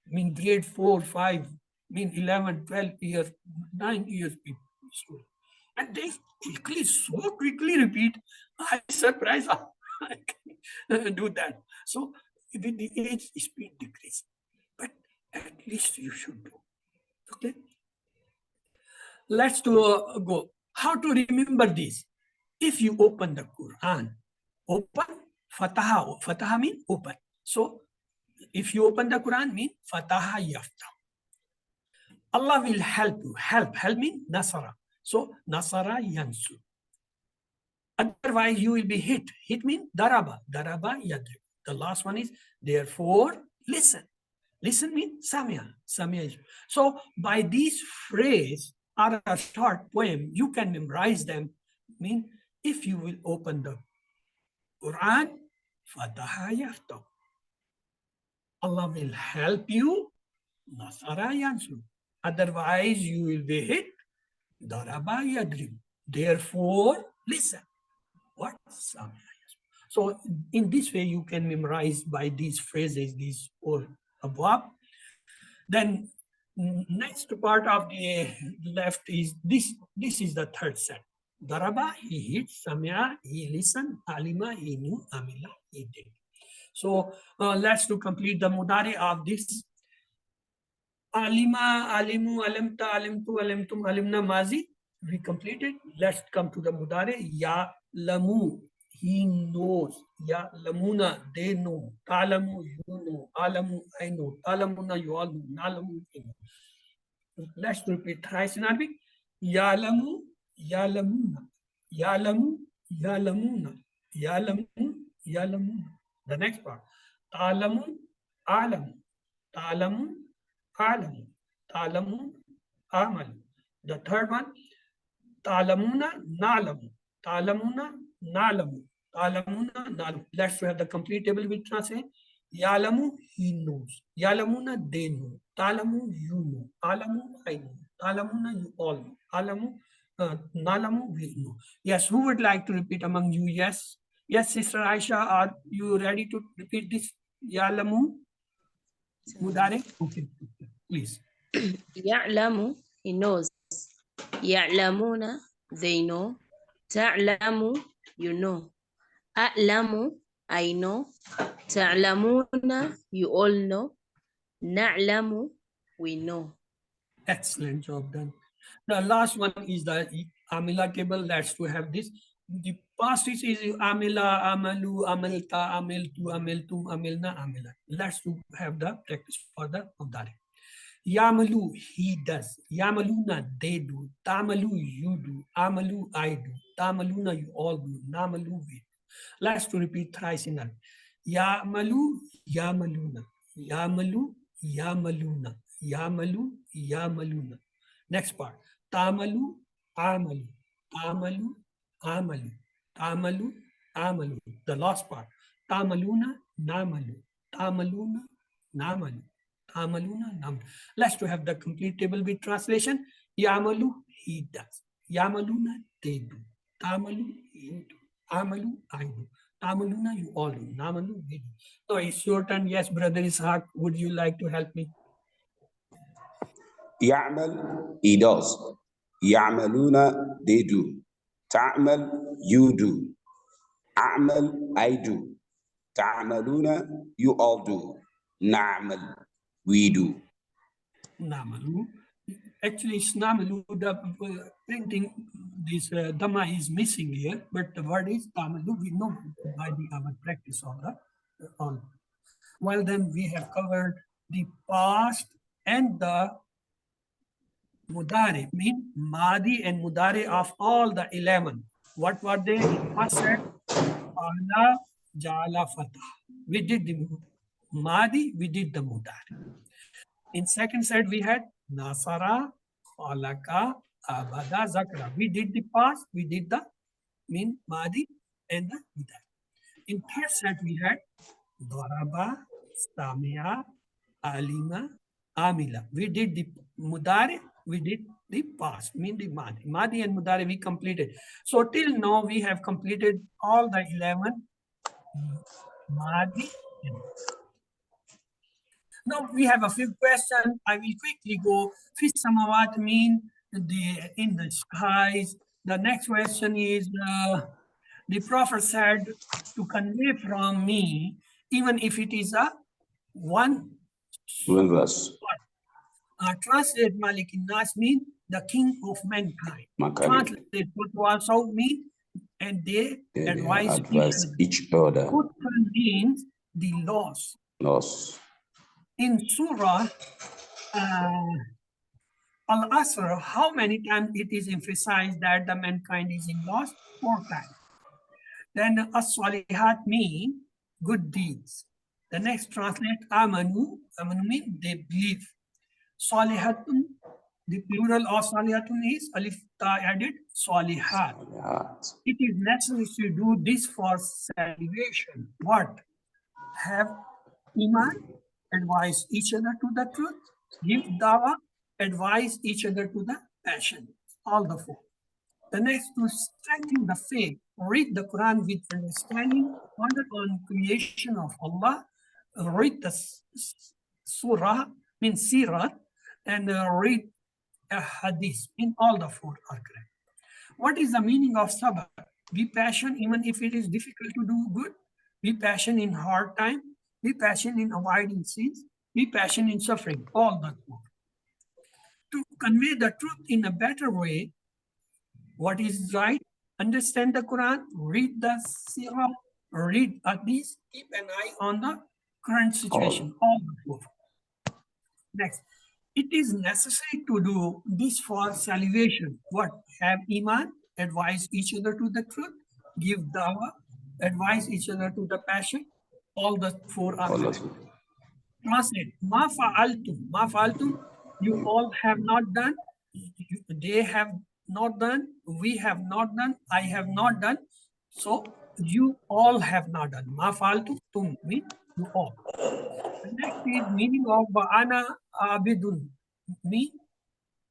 [SPEAKER 1] I mean grade 4, 5, I mean 11, 12 years, 9 years people. And they quickly, so quickly repeat. I surprise I can do that. So with the age, speed decrease. But at least you should do. Okay. Let's go. How to remember this? If you open the Quran, open Fataha. Fataha means open. So if you open the Quran, means Fataha Yaftah. Allah will help you. Help means Nasara. So Nasara Yansu. Otherwise, you will be hit. Hit means daraba. Daraba yadrib. The last one is therefore listen. Listen means samia. Samia is. So by these phrase or a short poem, you can memorize them. Mean if you will open the Quran, Fataha yaftahu. Allah will help you. Nasara yansur. Otherwise, you will be hit. Daraba yadrib. Therefore, listen. What? So in this way, you can memorize by these phrases, these all above. Then next part of the left is this. This is the third set. Daraba, he hit. Samia, he listened. Alima, he knew. Amila, he did. So let's to complete the mudari of this. Alima, alimu, alimta, alimtu, alimtum, alimna, mazi. We completed. Let's come to the mudari. Ya lamu, he knows. Ya lamuna, they know. Talamu, you know. Alamu, I know. Talamuna, you all know. Nalamu, you know. Let's repeat thrice in Arabic. Ya lamu, ya lamuna. Ya lamu, ya lamuna. Ya lamu, ya lamuna. The next part. Talamu, alamu. Talamu, alamu. Talamu, amalu. The third one. Talamuna, nalamu. Talamuna, nalamu. Talamuna, nalamu. Let's have the complete table with translate. Yalamu, he knows. Yalamuna, they know. Talamu, you know. Alamu, I know. Talamuna, you all know. Alamu, nalamu, we know. Yes, who would like to repeat among you? Yes. Yes, Sister Aisha, are you ready to repeat this? Yalamu, Mudare? Okay, please.
[SPEAKER 2] يعلم, he knows. يعلمون, they know. تعلم, you know. أعلم, I know. تعلمون, you all know. نعلم, we know.
[SPEAKER 1] Excellent job done. The last one is the Amila table. Let's to have this. The past is Amila, Amalu, Amalta, Amiltu, Amiltum, Amilna, Amila. Let's to have the practice for the Mudari. Yamalu, he does. Yamaluna, they do. Tamalu, you do. Amalu, I do. Tamaluna, you all do. Namalu, we do. Let's to repeat thrice in Arabic. Yamalu, Yamaluna. Yamalu, Yamaluna. Yamalu, Yamaluna. Next part. Tamalu, Amalu. Tamalu, Amalu. Tamalu, Amalu. The last part. Tamaluna, Namalu. Tamaluna, Namalu. Tamaluna, Namalu. Let's to have the complete table with translation. Yamalu, he does. Yamaluna, they do. Tamalu, you do. Amalu, I do. Tamaluna, you all do. Namalu, we do. So it's your turn. Yes, brother Ishaq, would you like to help me?
[SPEAKER 5] يعمل, he does. يعملون, they do. تعمل, you do. أعمل, I do. تعملون, you all do. نعمل, we do.
[SPEAKER 1] Namalu. Actually, it's Namalu. The printing, this Dhamma is missing here, but the word is Tamalu. We know by our practice of the on. Well, then we have covered the past and the Mudari, mean Madi and Mudari of all the 11. What were they? In first set, Ala, Jala, Fatah. We did the Madi, we did the Mudari. In second set, we had Nasara, Alaka, Abada, Zakra. We did the past, we did the mean Madi and the Mudari. In third set, we had Dwaraba, Samia, Alima, Amila. We did the Mudari, we did the past, mean the Madi. Madi and Mudari we completed. So till now we have completed all the 11 Madi. Now we have a few questions. I will quickly go. Fi samawat mean in the skies. The next question is the Prophet said to convey from me, even if it is a one
[SPEAKER 5] Verse.
[SPEAKER 1] translate Malikin Nas mean the king of mankind.
[SPEAKER 5] Mankind.
[SPEAKER 1] Translate what also mean and they
[SPEAKER 5] They
[SPEAKER 1] advise
[SPEAKER 5] advise each other.
[SPEAKER 1] Qur'an means the loss.
[SPEAKER 5] Loss.
[SPEAKER 1] In Surah Al-Asr, how many times it is emphasized that the mankind is in loss? 4 times. Then as-salihat mean good deeds. The next translate amanu. Amanu mean they believe. Salihatun, the plural of salihatun is alif ta added salihat.
[SPEAKER 5] Salihat.
[SPEAKER 1] It is necessary to do this for salvation. What? Have iman, advise each other to the truth, give dawah, advise each other to the passion. All the four. The next, to strengthen the faith, read the Quran with understanding, ponder on creation of Allah, read the surah, means sirat, and read a hadith. In all the four are correct. What is the meaning of sabr? Be patient even if it is difficult to do good. Be patient in hard time. Be patient in avoiding sins. Be patient in suffering. All the four. To convey the truth in a better way, what is right? Understand the Quran, read the Sirah, read Hadith, keep an eye on the current situation. All the four. Next, it is necessary to do this for salvation. What? Have iman, advise each other to the truth, give dawah, advise each other to the passion. All the four are
[SPEAKER 5] All
[SPEAKER 1] correct.
[SPEAKER 5] of it.
[SPEAKER 1] Translate, ma fa'altum. Ma fa'altum, you all have not done. They have not done. We have not done. I have not done. So you all have not done. Ma fa'altum, tum means you all. The next is meaning of ba'ana abidun. Me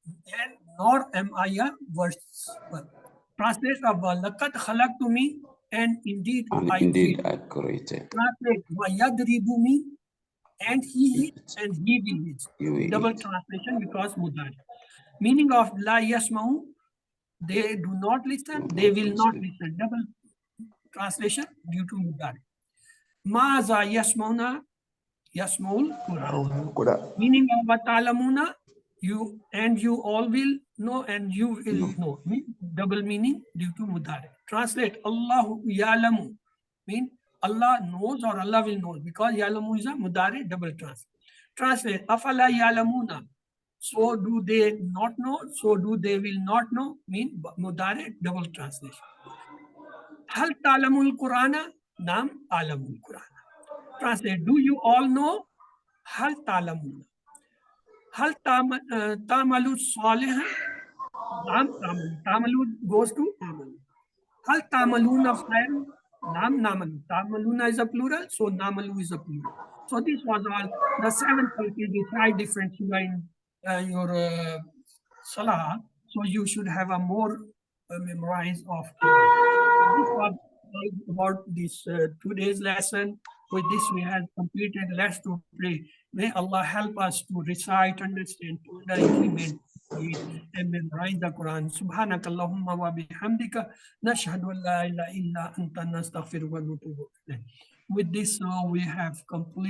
[SPEAKER 1] and nor am I a worshipper. Translate of laqad khalaqtu me and indeed
[SPEAKER 5] And
[SPEAKER 1] I
[SPEAKER 5] indeed,
[SPEAKER 1] created.
[SPEAKER 5] I created.
[SPEAKER 1] Translate wa yadribu me and he hits and he will hit.
[SPEAKER 5] You will
[SPEAKER 1] Double
[SPEAKER 5] eat.
[SPEAKER 1] translation because mudari. Meaning of la yasma'u, they do not listen, they will not listen. Double translation due to mudari. Maza yasmauna, yasmaul Quran. Meaning of watalamuna, you and you all will know and you will know. Double meaning due to mudari. Translate Allahu ya'lamu, mean Allah knows or Allah will know, because ya'lamu is a mudari double translate. Translate afala ya'lamuna, so do they not know, so do they will not know, mean mudari double translation. Hal ta'lamul Qur'ana, nam alamul Qur'ana. Translate, do you all know? Hal ta'lamuna. Hal ta'malu salihan, nam ta'malu. Ta'malu goes to amalu. Hal ta'maluna khairan, nam namalu. Ta'maluna is a plural, so namalu is a plural. So this was all the 7 qualities, the 5 different surah in your Salah. So you should have a more memorize of Quran. This was all about this today's lesson. With this we have completed. Let's to pray. May Allah help us to recite, understand, ponder, implement, and memorize the Quran. Subhanak Allahumma wa bihamdika nashhadu an la ilaha illa anta nastaghfiruka wa natubu ilayk. With this, we have completed